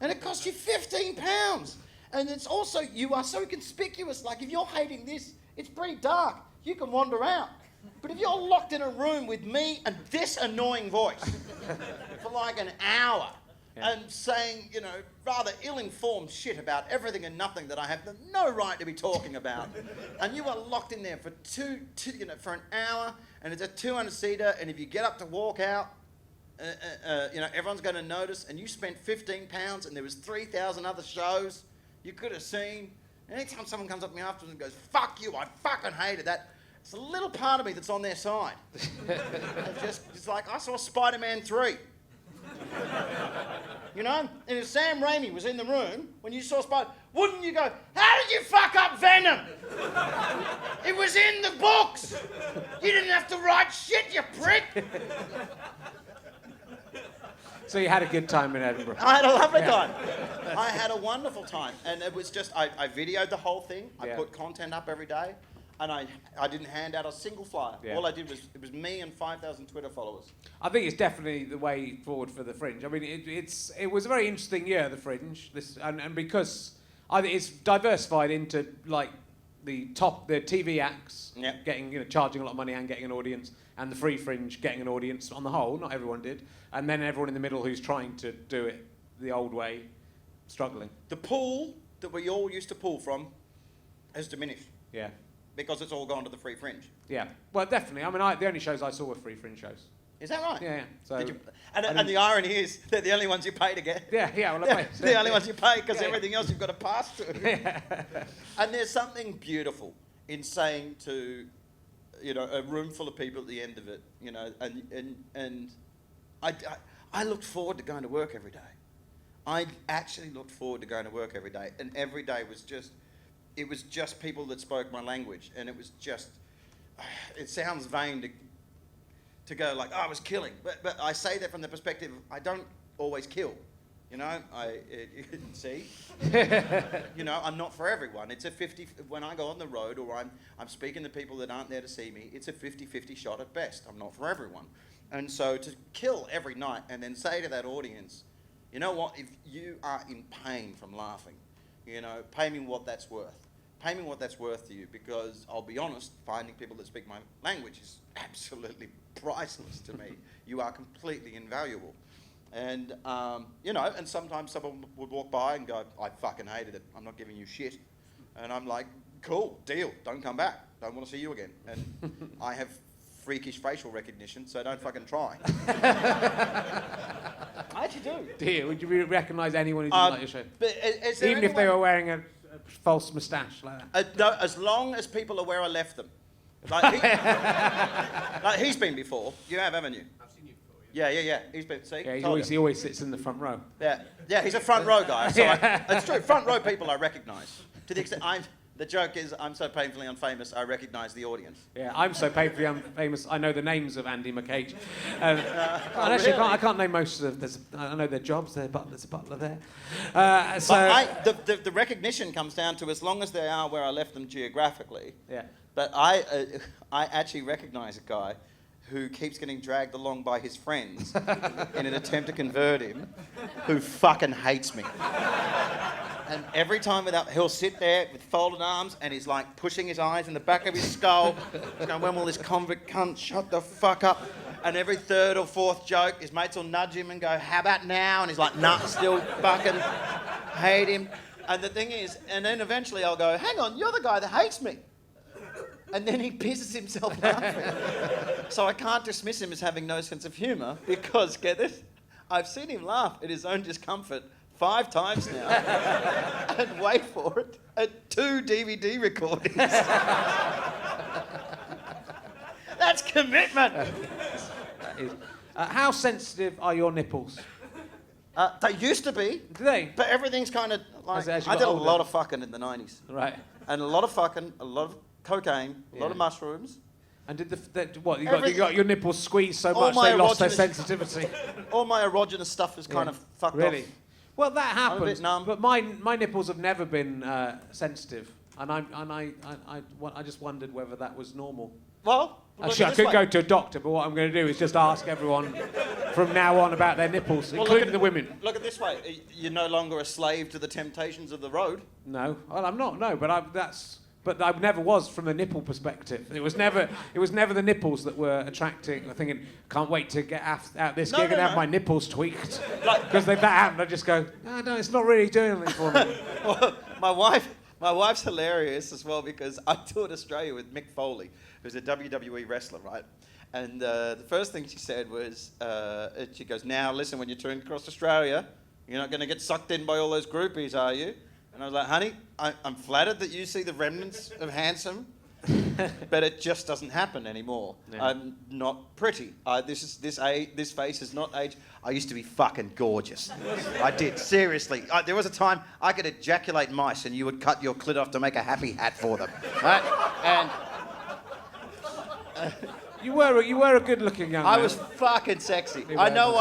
B: and it costs you £15. And it's also, you are so conspicuous. Like, if you're hating this, it's pretty dark. You can wander out. But if you're locked in a room with me and this annoying voice for like an hour and saying, rather ill-informed shit about everything and nothing that I have no right to be talking about, and you are locked in there for for an hour, and it's a 200-seater, and if you get up to walk out, everyone's going to notice, and you spent £15, and there was 3,000 other shows you could have seen. And anytime someone comes up to me afterwards and goes, "Fuck you, I fucking hated that," it's a little part of me that's on their side. It's like, I saw Spider-Man 3. You know? And if Sam Raimi was in the room, when you saw Spider, wouldn't you go, how did you fuck up Venom? It was in the books. You didn't have to write shit, you prick.
A: So you had a good time in Edinburgh?
B: I had a lovely time. I had a wonderful time. And it was just, I videoed the whole thing. I put content up every day. And I didn't hand out a single flyer. Yeah. All I did was, it was me and 5,000 Twitter followers.
A: I think it's definitely the way forward for the Fringe. I mean, it was a very interesting year, the Fringe. And because I think it's diversified into, like, the TV acts getting, charging a lot of money and getting an audience, and the free Fringe getting an audience on the whole. Not everyone did. And then everyone in the middle who's trying to do it the old way, struggling.
B: The pool that we all used to pull from has diminished.
A: Yeah.
B: Because it's all gone to the free Fringe.
A: Yeah. Well, definitely. I mean, the only shows I saw were free Fringe shows.
B: Is that right?
A: Yeah. So.
B: And the irony is they're the only ones you pay to get.
A: Yeah. Well, I paid.
B: The only ones you pay because everything else you've got to pass to. Yeah. And there's something beautiful in saying to, a room full of people at the end of it, and I looked forward to going to work every day. I actually looked forward to going to work every day, and every day was just. It was just people that spoke my language, and it was just. It sounds vain to go like, I was killing, but I say that from the perspective of I don't always kill, see, I'm not for everyone. It's a 50 when I go on the road or I'm speaking to people that aren't there to see me. It's a 50-50 shot at best. I'm not for everyone, and so to kill every night and then say to that audience, you know what? If you are in pain from laughing, pay me what that's worth. Pay me what that's worth to you, because I'll be honest, finding people that speak my language is absolutely priceless to me. You are completely invaluable. And, and sometimes someone would walk by and go, I fucking hated it. I'm not giving you shit. And I'm like, cool, deal. Don't come back. Don't want to see you again. And I have freakish facial recognition, so don't fucking try. I actually do.
A: Do you? Would you recognise anyone who didn't like your show?
B: But
A: even if they were wearing a false moustache like that?
B: No, as long as people are where I left them. Like he's been before. You have, haven't you?
C: I've seen you before.
B: Yeah. He's been. See.
A: Yeah, he always sits in the front row.
B: Yeah. He's a front row guy. So it's true. Front row people I recognise. To the extent the joke is I'm so painfully unfamous I recognise the audience.
A: Yeah, I'm so painfully unfamous I know the names of Andy McCage.
B: Really?
A: I can't name most of them. I know their jobs. There's a butler there.
B: The recognition comes down to as long as they are where I left them geographically.
A: Yeah.
B: But I actually recognise a guy who keeps getting dragged along by his friends in an attempt to convert him, who fucking hates me. And every time he'll sit there with folded arms and he's like pushing his eyes in the back of his skull. He's going, when will this convict cunt shut the fuck up? And every third or fourth joke, his mates will nudge him and go, how about now? And he's like, nah, still fucking hate him. And the thing is, and then eventually I'll go, hang on, you're the guy that hates me. And then he pisses himself laughing. So I can't dismiss him as having no sense of humour because, get this, I've seen him laugh at his own discomfort 5 times now. And wait for it, at 2 DVD recordings. That's commitment.
A: That is. How sensitive are your nipples?
B: They used to be.
A: Do they?
B: But everything's kind of like...
A: As
B: I did
A: older.
B: a lot of fucking in the 90s.
A: Right.
B: And a lot of fucking, a lot of cocaine, a lot of mushrooms.
A: And did you got your nipples squeezed so much they lost their sensitivity?
B: All my erogenous stuff is kind of fucked off.
A: Really? Well, that
B: I'm a bit
A: happens.
B: numb.
A: But my nipples have never been sensitive, and I just wondered whether that was normal.
B: Well,
A: Actually, I could go to a doctor, but what I'm going to do is just ask everyone from now on about their nipples, including the women.
B: Look at this way. You're no longer a slave to the temptations of the road.
A: No, well, I'm not. No, but I never was from the nipple perspective. It was never the nipples that were attracting. I'm thinking, can't wait to get out this gig and have my nipples tweaked. Because if that happened, I'd just go, no, it's not really doing anything for me.
B: Well, my wife's hilarious as well because I toured Australia with Mick Foley, who's a WWE wrestler, right? And the first thing she said was, she goes, now listen, when you turn across Australia, you're not going to get sucked in by all those groupies, are you? And I was like, honey, I'm flattered that you see the remnants of handsome but it just doesn't happen anymore.
A: Yeah.
B: I'm not pretty. This face is not aged. I used to be fucking gorgeous. I did, seriously. There was a time I could ejaculate mice and you would cut your clit off to make a happy hat for them. Right? And
A: You were a good-looking young man.
B: I was fucking sexy. I know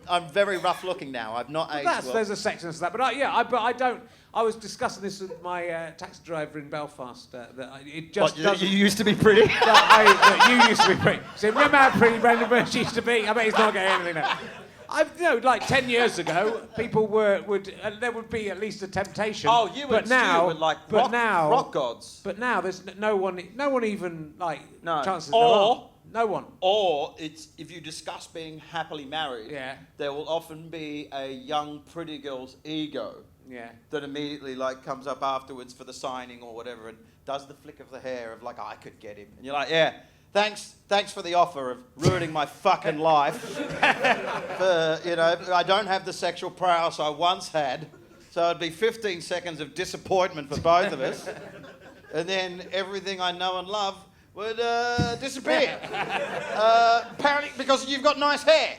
B: I'm very rough-looking now. I've not aged well.
A: There's a sexiness to that, but I don't. I was discussing this with my taxi driver in Belfast. It just doesn't.
B: You used to be pretty.
A: You used to be pretty. So remember how pretty Brendon Burns used to be? I bet he's not getting anything now. Like 10 years ago, people would there would be at least a temptation.
B: Oh, you and Stewart were like rock gods.
A: But now there's no one even like chances. No one.
B: Or it's if you discuss being happily married,
A: there
B: will often be a young pretty girl's ego that immediately like comes up afterwards for the signing or whatever and does the flick of the hair of like I could get him. And you're like, yeah, thanks for the offer of ruining my fucking life. I don't have the sexual prowess I once had. So it'd be 15 seconds of disappointment for both of us. And then everything I know and love would disappear. Apparently because you've got nice hair.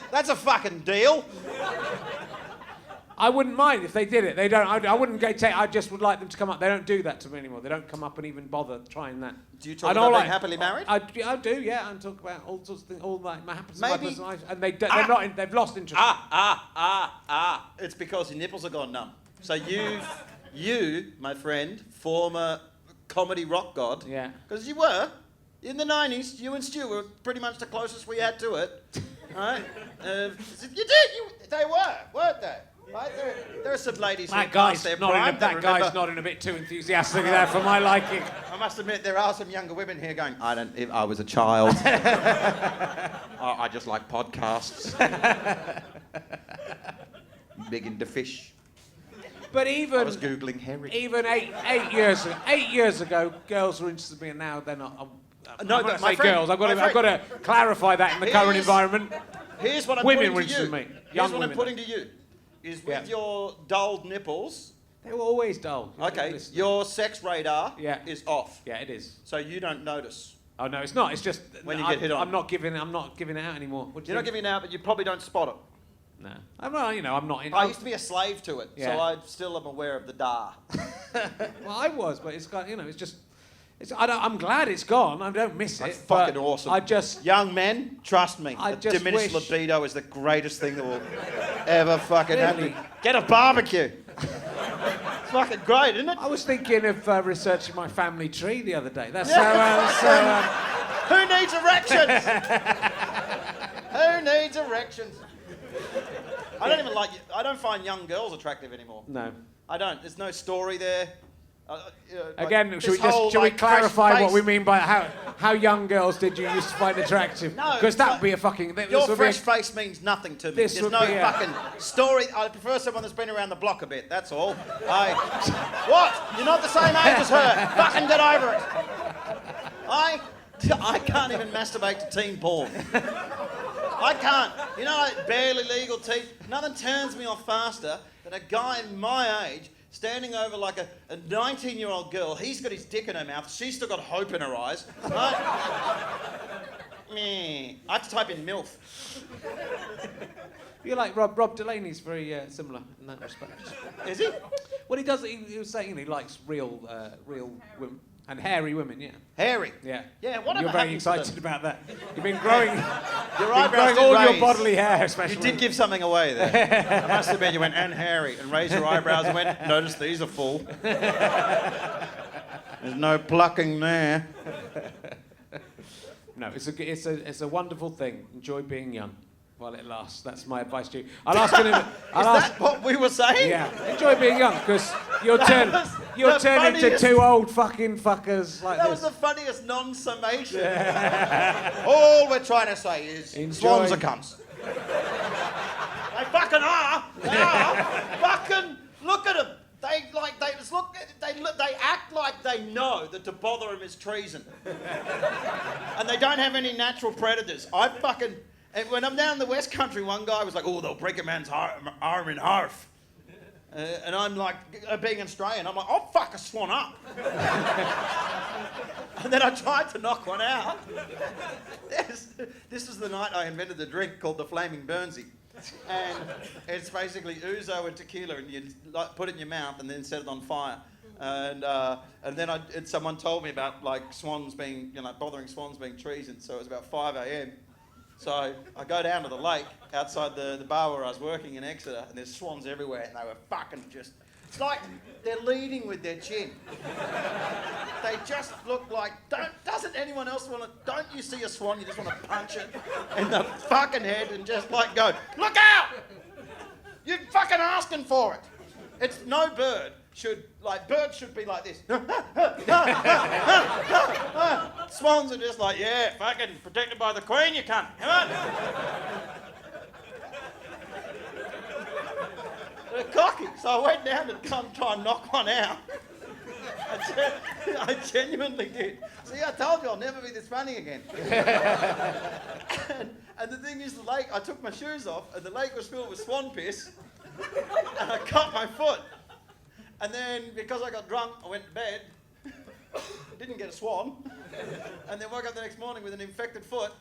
B: That's a fucking deal.
A: I wouldn't mind if they did it. They don't. I wouldn't go take. I just would like them to come up. They don't do that to me anymore. They don't come up and even bother trying that.
B: Do you talk about being happily married?
A: I do. Yeah, and talk about all sorts of things. All like my happens in my personal life, and they're not. They've lost interest.
B: It's because your nipples are gone numb. So you, my friend, former comedy rock god.
A: Yeah.
B: Because you were in the 90s. You and Stu were pretty much the closest we had to it. Right? You did. They were, weren't they? Right? There are some ladies who passed their prime.
A: That guy's nodding a bit too enthusiastically there for my liking.
B: I must admit, there are some younger women here going, I was a child. I just like podcasts. Big into fish.
A: But even
B: I was Googling Harry.
A: Even 8 years ago, girls were interested in me, and now they're not.
B: No,
A: when I say girls, I've got to clarify that in the current environment.
B: Here's what I'm
A: women
B: putting to you.
A: Me.
B: Here's what I'm putting to you. Is with your dulled nipples.
A: They were always dull.
B: Okay, your sex radar is off.
A: Yeah, it is.
B: So you don't notice.
A: Oh no, it's not. It's just
B: when you get hit on.
A: I'm not giving it out anymore.
B: You're not giving it out, but you probably don't spot it.
A: No, I'm not.
B: I used to be a slave to it, so I still am aware of the dar.
A: Well, I was, but it's got it's just. I'm glad it's gone. I don't miss it.
B: That's fucking awesome. Young men, trust me. Diminished libido is the greatest thing that will ever fucking happen. Get a barbecue. It's fucking great, isn't it?
A: I was thinking of researching my family tree the other day. That's
B: Who needs erections? Who needs erections? I don't find young girls attractive anymore.
A: No.
B: I don't. There's no story there.
A: Again, should we clarify what we mean by how young girls did you used to find attractive?
B: No,
A: because that would be a fucking.
B: Your fresh face means nothing to me. There's no fucking story. I prefer someone that's been around the block a bit. That's all. What? You're not the same age as her. Fucking get over it. I can't even masturbate to teen porn. I can't. You know, barely legal teeth. Nothing turns me off faster than a guy my age standing over like a 19-year-old girl. He's got his dick in her mouth. She's still got hope in her eyes. Right? I have to type in MILF.
A: You're like Rob Delaney's very similar in that respect.
B: Is he?
A: Well, he does. He was saying he likes real women. And hairy women,
B: Hairy?
A: Yeah.
B: Yeah, whatever.
A: You're very excited about that. You've been growing,
B: your eyebrows
A: all
B: raise.
A: your bodily hair, especially.
B: You did give something away there. I must admit, you went, and hairy, and raised your eyebrows and went, notice these are full. There's no plucking there.
A: No, it's a wonderful thing. Enjoy being young while it lasts. That's my advice to you. Is
B: that what we were saying?
A: Yeah. Enjoy being young, because you'll turn into two old fucking fuckers like this.
B: That was the funniest non-summation. Yeah. All we're trying to say is swans are cunts. They fucking are. They are. Fucking look at them. They act like they know that to bother them is treason. And they don't have any natural predators. And when I'm down in the West Country, one guy was like, oh, they'll break a man's arm in half. And I'm like, being Australian, I'm like, I'll fuck a swan up. And then I tried to knock one out. This is the night I invented the drink called the Flaming Burnsy. And it's basically ouzo and tequila, and you put it in your mouth and then set it on fire. And then someone told me about like swans being, bothering swans being treason. So it was about 5 a.m. So I go down to the lake outside the bar where I was working in Exeter, and there's swans everywhere, and they were fucking just... It's like they're leading with their chin. They just look like... Doesn't anyone else want to... Don't you see a swan, you just want to punch it in the fucking head and just like go, look out! You're fucking asking for it. It's no bird. Birds should be like this. Swans are just like, yeah, fucking protected by the Queen, you cunt. Come on. They're cocky, so I went down to come try and knock one out. I genuinely did. See, I told you I'll never be this funny again. And the thing is, the lake, I took my shoes off, and the lake was filled with swan piss, and I cut my foot. And then, because I got drunk, I went to bed, didn't get a swan, and then woke up the next morning with an infected foot,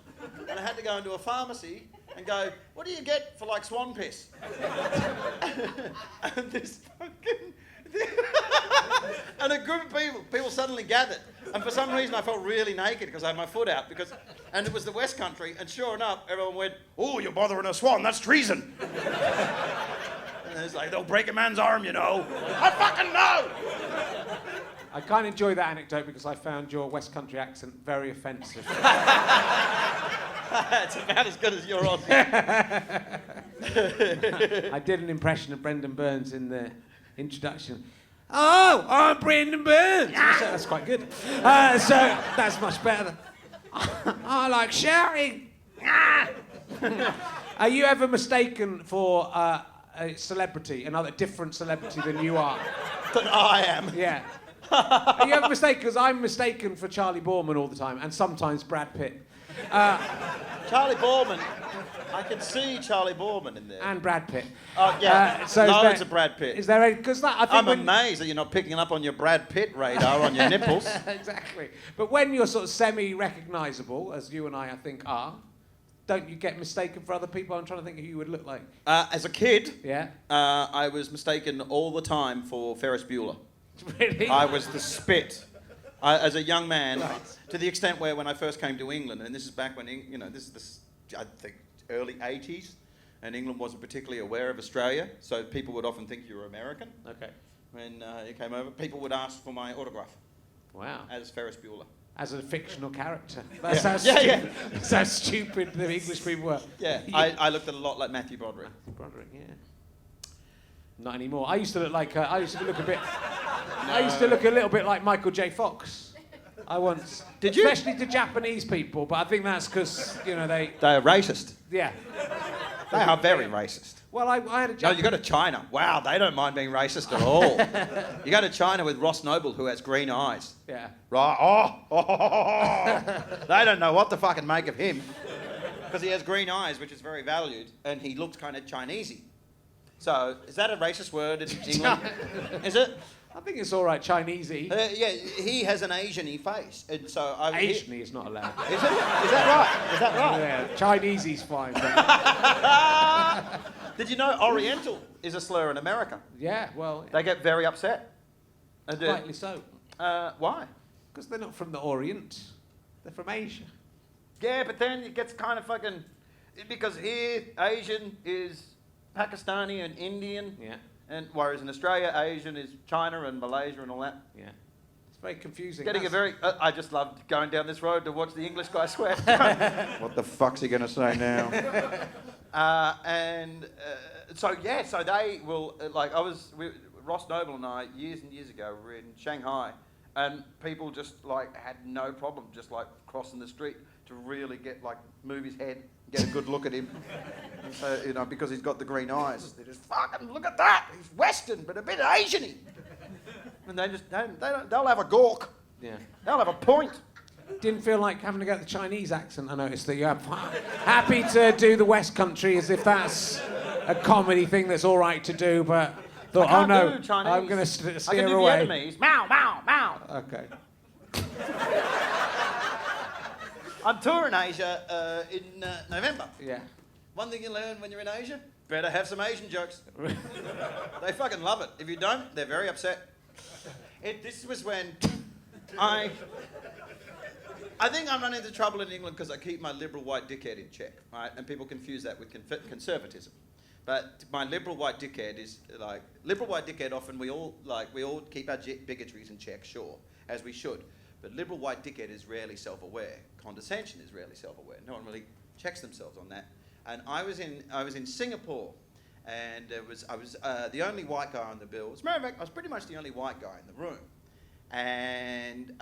B: and I had to go into a pharmacy and go, what do you get for, like, swan piss? And this fucking... and a group of people suddenly gathered, and for some reason I felt really naked because I had my foot out, and it was the West Country, and sure enough, everyone went, oh, you're bothering a swan, that's treason. And it's like, they'll break a man's arm, I fucking know!
A: I can't enjoy that anecdote because I found your West Country accent very offensive.
B: It's about as good as your Aussie.
A: I did an impression of Brendon Burns in the introduction. Oh, I'm Brendon Burns! So that's quite good. So that's much better. I like shouting. Are you ever mistaken for... a celebrity, another different celebrity than you are?
B: Than I am.
A: Yeah. Are you ever mistaken? Because I'm mistaken for Charlie Boorman all the time, and sometimes Brad Pitt.
B: Charlie Boorman. I can see Charlie Boorman in there.
A: And Brad Pitt.
B: Oh, yeah. Loads of Brad Pitt.
A: Is there because I think
B: I'm amazed that you're not picking up on your Brad Pitt radar on your nipples.
A: Exactly. But when you're sort of semi-recognisable, as you and I think are, don't you get mistaken for other people? I'm trying to think of who you would look like.
B: As a kid,
A: yeah,
B: I was mistaken all the time for Ferris Bueller.
A: Really?
B: I was the spit. As a young man, to the extent where when I first came to England, and this is back when, this is I think, early 80s, and England wasn't particularly aware of Australia, so people would often think you were American.
A: Okay.
B: When you came over, people would ask for my autograph.
A: Wow.
B: As Ferris Bueller.
A: As a fictional character.
B: That's
A: That's how stupid the English people were.
B: Yeah, I looked a lot like Matthew Broderick.
A: Matthew Broderick, yeah. Not anymore. I used to look like. I used to look a bit. No. I used to look a little bit like Michael J. Fox. I once.
B: Did you?
A: Especially to Japanese people, but I think that's because they
B: are racist.
A: Yeah.
B: They are very racist.
A: Well, I had a...
B: No, you go to China. Wow, they don't mind being racist at all. You go to China with Ross Noble, who has green eyes.
A: Yeah.
B: Right. They don't know what to fucking make of him. Because he has green eyes, which is very valued, and he looks kind of Chinesey. So, is that a racist word in England? Is it?
A: I think it's all right, Chinesey.
B: Yeah, he has an Asian-y face. And so
A: Asian-y is not allowed.
B: Is it? Is that right? Is that right?
A: Yeah, Chinesey's fine.
B: Did you know Oriental is a slur in America?
A: Yeah, well...
B: They get very upset.
A: Rightly so.
B: Why?
A: Because they're not from the Orient. They're from Asia.
B: Yeah, but then it gets kind of fucking... Because here, Asian is Pakistani and Indian.
A: Yeah.
B: And whereas in Australia, Asian is China and Malaysia and all that.
A: Yeah. It's very confusing.
B: I just loved going down this road to watch the English guy swear. What the fuck's he going to say now? So they will, Ross Noble and I, years and years ago, were in Shanghai, and people just, had no problem just, crossing the street to really move his head, get a good look at him. So, because he's got the green eyes. They just, fucking look at that! He's Western, but a bit Asian-y. And they'll have a gawk.
A: Yeah.
B: They'll have a point.
A: Didn't feel like having to get the Chinese accent. I noticed that you're happy to do the West Country as if that's a comedy thing that's all right to do, but Thought,
B: I
A: oh
B: can't
A: no,
B: do Chinese.
A: I'm going to
B: I
A: steer
B: can do
A: away.
B: Vietnamese. Meow, meow, meow.
A: Okay.
B: I'm touring Asia in November.
A: Yeah.
B: One thing you learn when you're in Asia, better have some Asian jokes. They fucking love it. If you don't, they're very upset. This was when I think I'm running into trouble in England because I keep my liberal white dickhead in check, right? And people confuse that with conservatism. But my liberal white dickhead is like, liberal white dickhead often we all keep our bigotries in check, sure, as we should. But liberal white dickhead is rarely self-aware. Condescension is rarely self-aware. No one really checks themselves on that. And I was in Singapore, and I was the only white guy on the bill. As a matter of fact, I was pretty much the only white guy in the room. And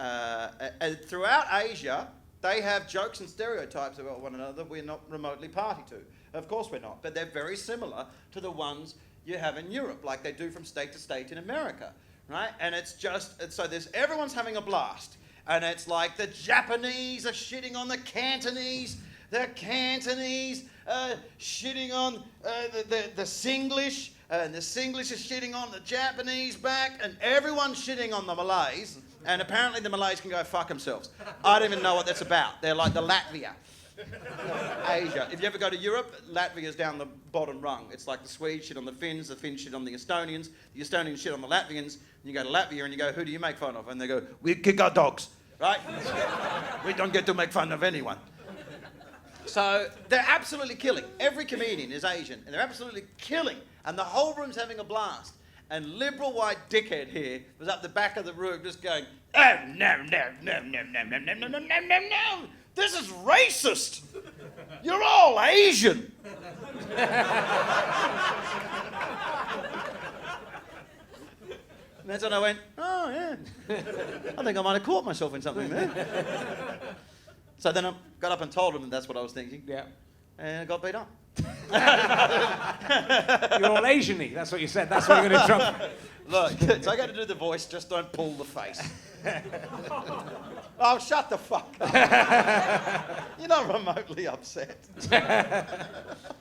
B: throughout Asia, they have jokes and stereotypes about one another that we're not remotely party to. Of course we're not, but they're very similar to the ones you have in Europe, like they do from state to state in America, right? And it's just, so everyone's having a blast. And it's like the Japanese are shitting on the Cantonese shitting on the Singlish, and the Singlish is shitting on the Japanese back, and everyone's shitting on the Malays, and apparently the Malays can go fuck themselves. I don't even know what that's about. They're like the Latvia. Asia. If you ever go to Europe, Latvia's down the bottom rung. It's like the Swedes shit on the Finns shit on the Estonians shit on the Latvians, and you go to Latvia and you go, who do you make fun of? And they go, we kick our dogs, right? We don't get to make fun of anyone. So they're absolutely killing. Every comedian is Asian, and they're absolutely killing. And the whole room's having a blast. And liberal white dickhead here was up the back of the room just going, oh, no. This is racist. You're all Asian. And that's when I went, oh, yeah. I think I might have caught myself in something there. So then I got up and told him that's what I was thinking.
A: Yeah.
B: And I got beat up.
A: You're all Asian-y. That's what you said. That's what you're going to trump.
B: Look, so I got to do the voice, just don't pull the face. Oh, shut the fuck up. You're not remotely upset.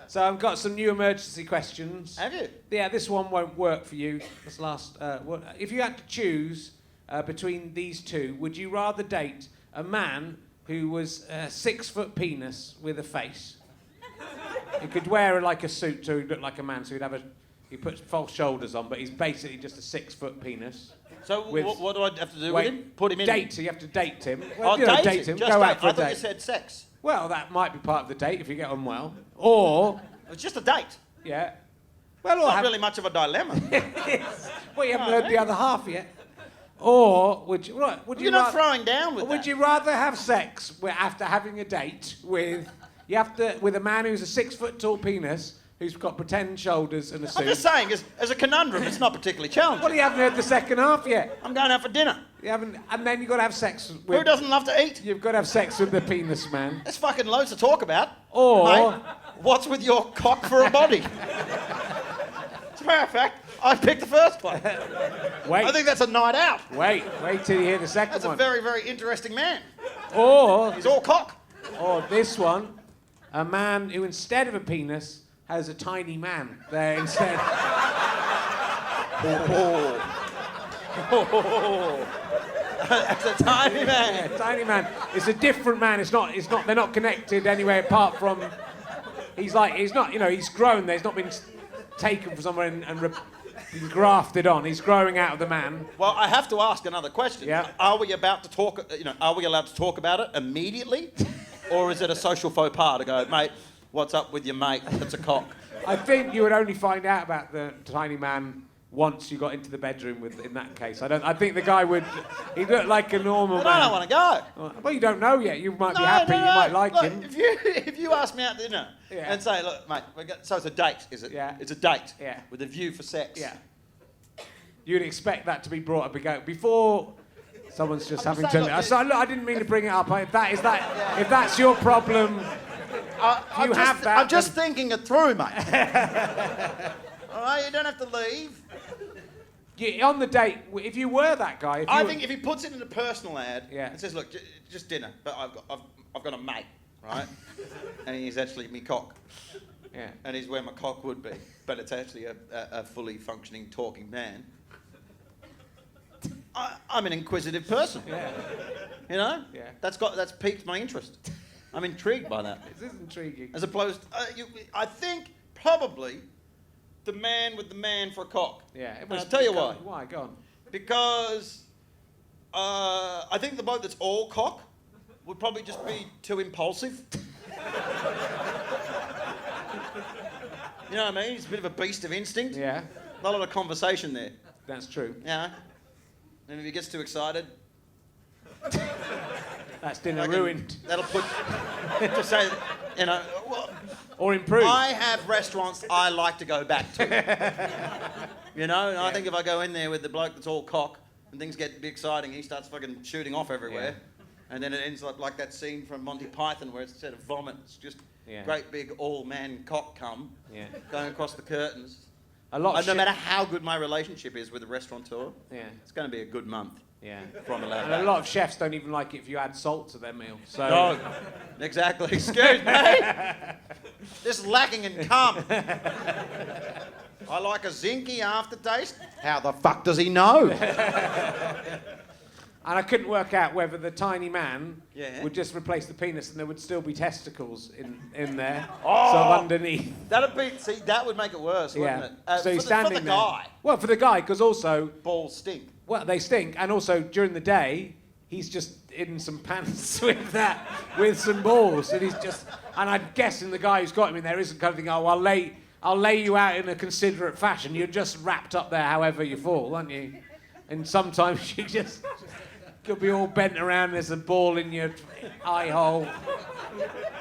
A: So I've got some new emergency questions.
B: Have you?
A: Yeah, this one won't work for you. This last. If you had to choose between these two, would you rather date a man who was a 6-foot penis with a face? He could wear like a suit to look like a man, so he puts false shoulders on, but he's basically just a 6-foot penis.
B: So what do I have to do with him? Put him in?
A: Date, so you have to date him. Well,
B: date him.
A: Go out for a date.
B: I thought you said sex.
A: Well, that might be part of the date if you get on well. Or...
B: It's just a date.
A: Yeah. Well,
B: it's not really much of a dilemma.
A: Well, you haven't heard the other half yet. Or would you... Right,
B: You're not throwing down with that.
A: Would you rather have sex after having a date with... with a man who's a 6-foot tall penis who's got pretend shoulders and a suit.
B: I'm just saying, as a conundrum, it's not particularly challenging.
A: Well, you haven't heard the second half yet.
B: I'm going out for dinner.
A: You haven't, and then you've got to have sex with...
B: Who doesn't love to eat?
A: You've got to have sex with the penis man.
B: There's fucking loads to talk about.
A: Or...
B: Mate, what's with your cock for a body? As a matter of fact, I picked the first one.
A: Wait.
B: I think that's a night out.
A: Wait till you hear the second one.
B: That's a very, very interesting man.
A: Or...
B: He's all cock.
A: Or this one, a man who instead of a penis has a tiny man there instead.
B: That's a tiny man.
A: Yeah, tiny man. It's a different man. It's not. They're not connected anywhere apart from. He's not. He's grown. There's not been taken from somewhere and been grafted on. He's growing out of the man.
B: Well, I have to ask another question.
A: Yeah.
B: Are we about to talk? Are we allowed to talk about it immediately, or is it a social faux pas to go, mate? What's up with your mate? That's a cock.
A: I think you would only find out about the tiny man once you got into the bedroom with. In that case, I think the guy would. He looked like a normal man.
B: I don't want to go.
A: Well, you don't know yet. You might be happy. You might like him.
B: If you ask me out to dinner and say, look, mate, so it's a date, is it?
A: Yeah.
B: It's a date.
A: Yeah.
B: With a view for sex.
A: Yeah. You'd expect that to be brought up again before. Someone's just having to. Look, I didn't mean to bring it up. If that's your problem.
B: I'm just thinking it through, mate. All right, you don't have to leave.
A: Yeah, on the date, if you were that guy...
B: I think if he puts it in a personal ad and says, look, just dinner, but I've got a mate, right? And he's actually me cock.
A: Yeah.
B: And he's where my cock would be, but it's actually a fully functioning talking man. I'm an inquisitive person.
A: Yeah.
B: You know?
A: Yeah.
B: That's piqued my interest. I'm intrigued by that.
A: This is intriguing.
B: As opposed, I think probably the man with the man for a cock.
A: Yeah.
B: And I'll tell you why.
A: Why? Go on.
B: Because I think the bloke that's all cock would probably just be too impulsive. You know what I mean? He's a bit of a beast of instinct.
A: Yeah.
B: Not a lot of conversation there.
A: That's true.
B: Yeah. And if he gets too excited,
A: That's dinner ruined.
B: that'll put to say, you know. Well,
A: Or improved.
B: I have restaurants I like to go back to. You know, and I think if I go in there with the bloke that's all cock and things get a bit exciting, he starts fucking shooting off everywhere.
A: Yeah.
B: And then it ends up like that scene from Monty Python where instead of vomit, it's just
A: Yeah.
B: great big all-man cock cum going across the curtains.
A: A lot of
B: No
A: shit.
B: matter how good my relationship is with the restaurateur,
A: Yeah.
B: it's going to be a good month.
A: Yeah.
B: From a
A: And a lot of chefs don't even like it if you add salt to their meal. So
B: No, exactly. Excuse me. This is lacking in cum. I like a zinky aftertaste. How the fuck does he know?
A: And I couldn't work out whether the tiny man
B: Yeah.
A: would just replace the penis and there would still be testicles in there,
B: Oh!
A: sort of underneath.
B: That would make it worse, wouldn't it?
A: So he's
B: for
A: standing
B: the
A: there.
B: guy,
A: Well, for the guy, because also,
B: balls stink.
A: well, they stink, and also during the day, he's just in some pants with some balls, and and I'm guessing the guy who's got him in there isn't kind of thinking, oh, I'll lay you out in a considerate fashion. You're just wrapped up there however you fall, aren't you? And sometimes you'll be all bent around. There's a ball in your eye hole.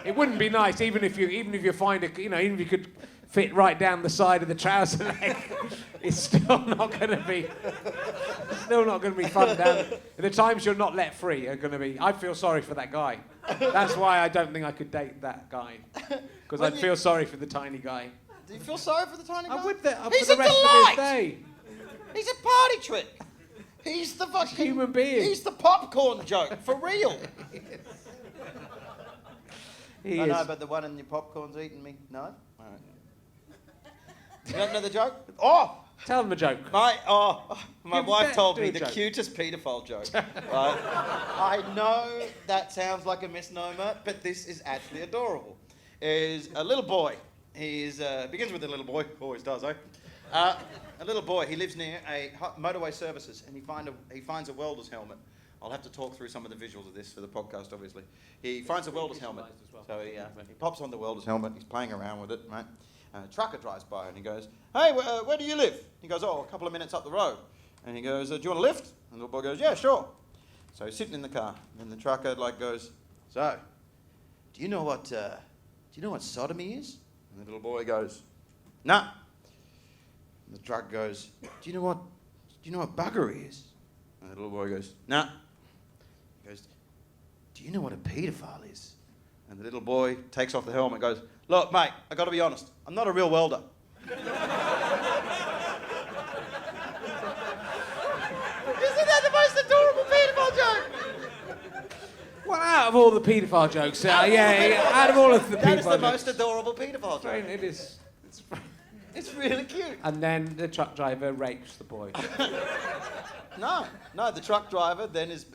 A: It wouldn't be nice, even if you find even if you could fit right down the side of the trouser leg. It's still not going to be fun. The times you're not let free are going to be. I feel sorry for that guy. That's why I don't think I could date that guy, because I'd feel sorry for the tiny guy.
B: Do you feel sorry for the tiny guy?
A: I would. For
B: He's
A: the
B: a
A: rest
B: delight.
A: of his day.
B: He's a party trick. He's the fucking
A: Human being.
B: He's the popcorn joke for real.
A: He
B: I
A: is.
B: know, but the one in your popcorn's eating me. No. All right. You don't know the joke? Oh.
A: Tell them a joke.
B: My wife told
A: do
B: me
A: a
B: the
A: joke.
B: cutest paedophile joke. Right? I know that sounds like a misnomer, but this is actually adorable. Is a little boy. He's begins with a little boy. Always does, eh? A little boy. He lives near a motorway services, and he finds a welder's helmet. I'll have to talk through some of the visuals of this for the podcast, obviously. He finds a welder's helmet, so he pops on the welder's helmet. He's playing around with it, right? A trucker drives by and he goes, "Hey, where do you live?" He goes, "Oh, a couple of minutes up the road." And he goes, "Do you want a lift?" And the little boy goes, "Yeah, sure." So he's sitting in the car, and the trucker goes, "So, do you know what sodomy is?" And the little boy goes, "Nah." And the trucker goes, Do you know what buggery is?" And the little boy goes, "Nah." He goes, "Do you know what a paedophile is?" And the little boy takes off the helmet and goes, "Look, mate, I got to be honest. I'm not a real welder." Isn't that the most adorable paedophile joke?
A: Well, out of all the paedophile jokes, out of all of the paedophile
B: That is the
A: jokes,
B: most adorable paedophile joke.
A: it is.
B: It's really cute.
A: And then the truck driver rapes the boy.
B: No, the truck driver then is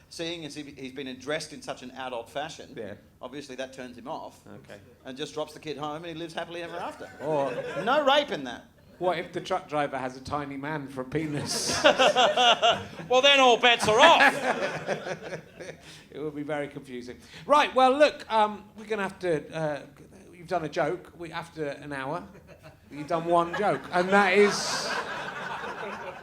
B: seeing as he's been dressed in such an adult fashion.
A: Yeah.
B: Obviously that turns him off.
A: Okay.
B: And just drops the kid home and he lives happily ever after.
A: Or
B: No rape in that.
A: what if the truck driver has a tiny man for a penis?
B: Well, then all bets are off.
A: It would be very confusing. Right, well, look, we're going to have to... you've done a joke. After an hour, you've done one joke. And that is...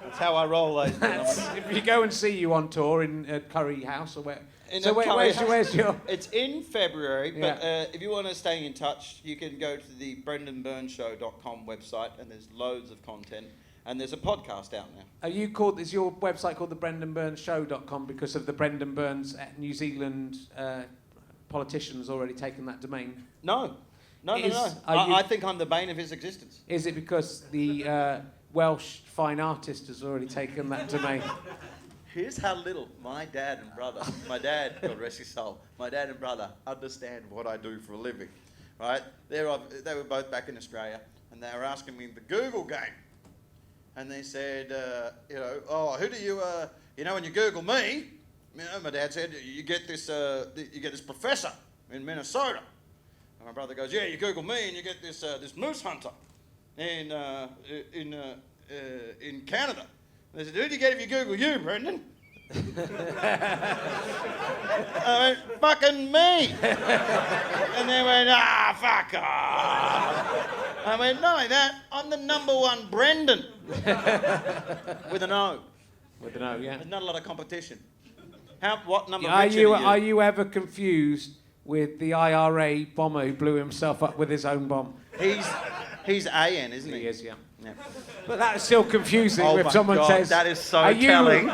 B: That's how I roll, ladies and gentlemen.
A: If you go and see you on tour in Curry House or where...
B: Where's
A: your...
B: It's in February, but
A: Yeah.
B: if you want to stay in touch, you can go to the BrendonBurnsShow.com website, and there's loads of content, and there's a podcast out now.
A: Is your website called the BrendonBurnsShow.com because of the Brendon Burns New Zealand politicians already taken that domain?
B: No.
A: Are
B: I think I'm the bane of his existence.
A: Is it because the Welsh fine artist has already taken that domain?
B: Here's how little my dad, God rest his soul, my dad and brother understand what I do for a living. right? They were both back in Australia, and they were asking me the Google game. And they said, who do you, when you Google me, my dad said, you get this professor in Minnesota. And my brother goes, yeah, you Google me and you get this moose hunter in Canada. And they said, who do you get if you Google you, Brendon? I went, fucking me. And they went, fuck off. I went, not like that, I'm the number one Brendon. With an O.
A: With an O, yeah.
B: There's not a lot of competition. What number
A: are you ever confused with the IRA bomber who blew himself up with his own bomb?
B: He's AN, isn't he?
A: He is, yeah. But that is still confusing if someone says...
B: that is so telling.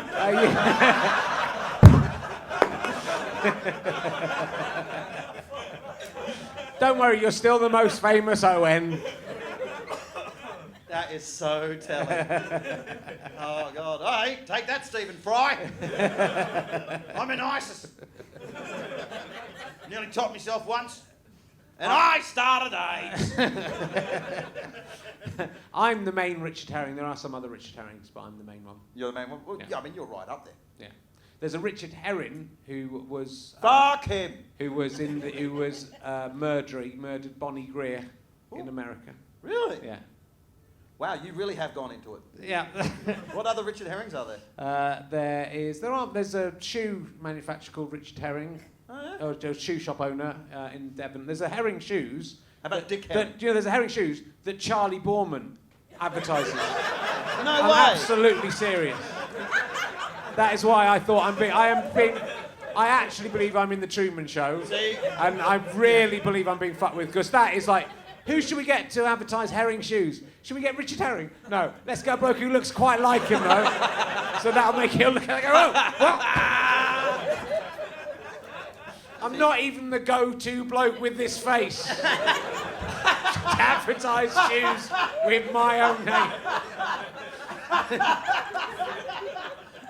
A: Don't worry, you're still the most famous ON.
B: That is so telling. Oh, God. Hey, take that, Stephen Fry. I'm in ISIS. Nearly topped myself once. And I started AIDS.
A: I'm the main Richard Herring. There are some other Richard Herrings, but I'm the main one.
B: You're the main one? Well,
A: Yeah.
B: yeah, I mean, you're right up there.
A: Yeah. There's a Richard Herring who was...
B: Fuck him.
A: Who murdered Bonnie Greer in America.
B: Really?
A: Yeah.
B: Wow, you really have gone into it.
A: Yeah.
B: What other Richard Herrings are there?
A: There's a shoe manufacturer called Richard Herring.
B: Oh, yeah?
A: Or a shoe shop owner in Devon. There's a Herring shoes.
B: How about Dick Herring?
A: There's a Herring shoes that Charlie Boorman advertises.
B: No
A: I'm
B: way.
A: absolutely serious. That is why I thought I actually believe I'm in the Truman Show.
B: See?
A: And I really believe I'm being fucked with, because that is like, who should we get to advertise Herring shoes? Should we get Richard Herring? No. Let's get a bloke who looks quite like him, though. So that'll make it look like, I'm not even the go-to bloke with this face. To advertise shoes with my own name.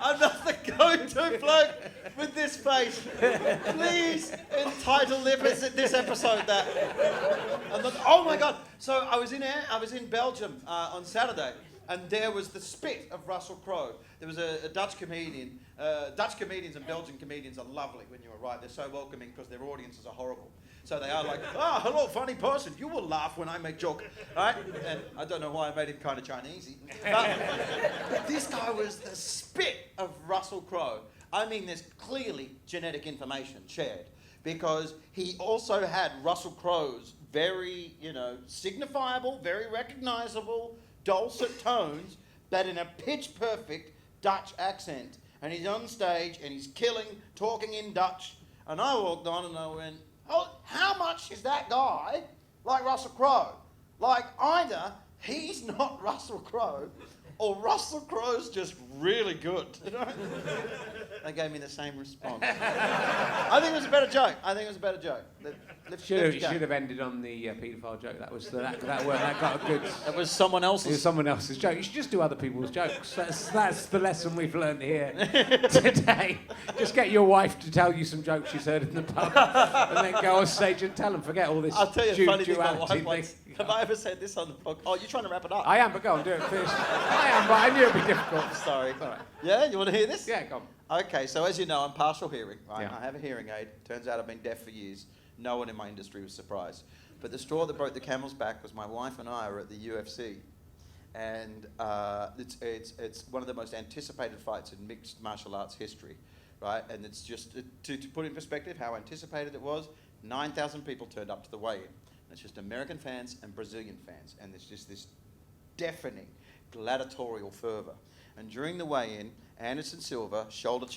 B: I'm not the go-to bloke with this face. Please entitle this episode that. Oh my God! So I was in Belgium on Saturday, and there was the spit of Russell Crowe. There was a Dutch comedian. Dutch comedians and Belgian comedians are lovely when you arrive. They're so welcoming because their audiences are horrible. So they are like, oh, hello, funny person. You will laugh when I make joke, right? And I don't know why I made him kind of Chinesey. But this guy was the spit of Russell Crowe. I mean, there's clearly genetic information shared, because he also had Russell Crowe's very, signifiable, very recognisable, dulcet tones, but in a pitch-perfect Dutch accent. And he's on stage and he's talking in Dutch. And I walked on and I went, oh, how much is that guy like Russell Crowe? Like, either he's not Russell Crowe or Russell Crowe's just really good. They gave me the same response. I think it was a better joke.
A: Should have ended on the paedophile joke. That got a good...
B: That was someone else's.
A: It was someone else's joke. You should just do other people's jokes. That's the lesson we've learned here today. Just get your wife to tell you some jokes she's heard in the pub, and then go on stage and tell them. Forget all this.
B: I'll tell you a funny thing my wife
A: thing.
B: once. Have I ever said this on the podcast? Oh, you're trying to wrap it up?
A: I am, but go on, do it first. I am, but I knew it'd be difficult.
B: Sorry.
A: All right.
B: Yeah, you want to hear this?
A: Yeah, go on.
B: Okay, so as you know, I'm partial hearing. Right?
A: Yeah.
B: I have a hearing aid. Turns out I've been deaf for years. No one in my industry was surprised. But the straw that broke the camel's back was my wife and I were at the UFC. And it's one of the most anticipated fights in mixed martial arts history, right? And it's just, to put in perspective how anticipated it was, 9,000 people turned up to the weigh-in. It's just American fans and Brazilian fans. And there's just this deafening gladiatorial fervour. And during the weigh-in, Anderson Silva shoulder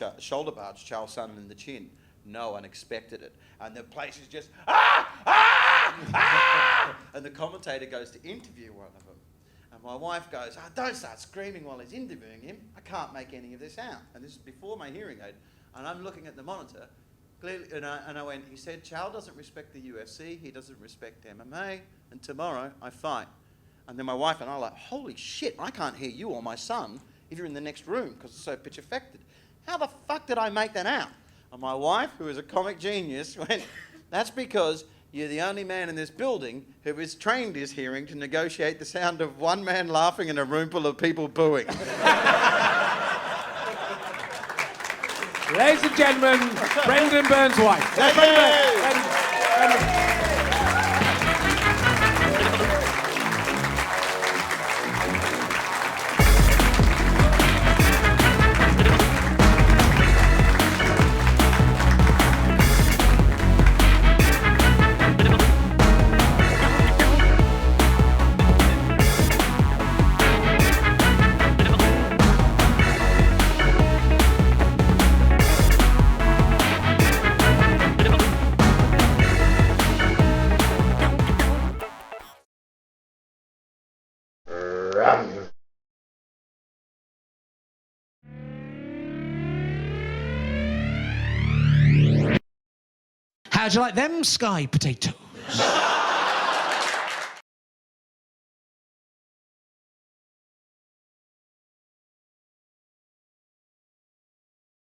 B: barged Charles Sonnen in the chin. No one expected it. And the place is just, And the commentator goes to interview one of them. And my wife goes, don't start screaming while he's interviewing him. I can't make any of this out. And this is before my hearing aid. And I'm looking at the monitor, clearly, and I went, he said, Charles doesn't respect the UFC, he doesn't respect MMA, and tomorrow I fight. And then my wife and I are like, holy shit, I can't hear you or my son if you're in the next room because it's so pitch affected. How the fuck did I make that out? And my wife, who is a comic genius, went, that's because you're the only man in this building who has trained his hearing to negotiate the sound of one man laughing and a room full of people booing.
A: Ladies and gentlemen, Brendon Burns' wife.
B: Thank you.
A: Brendon. How'd you like them sky potatoes?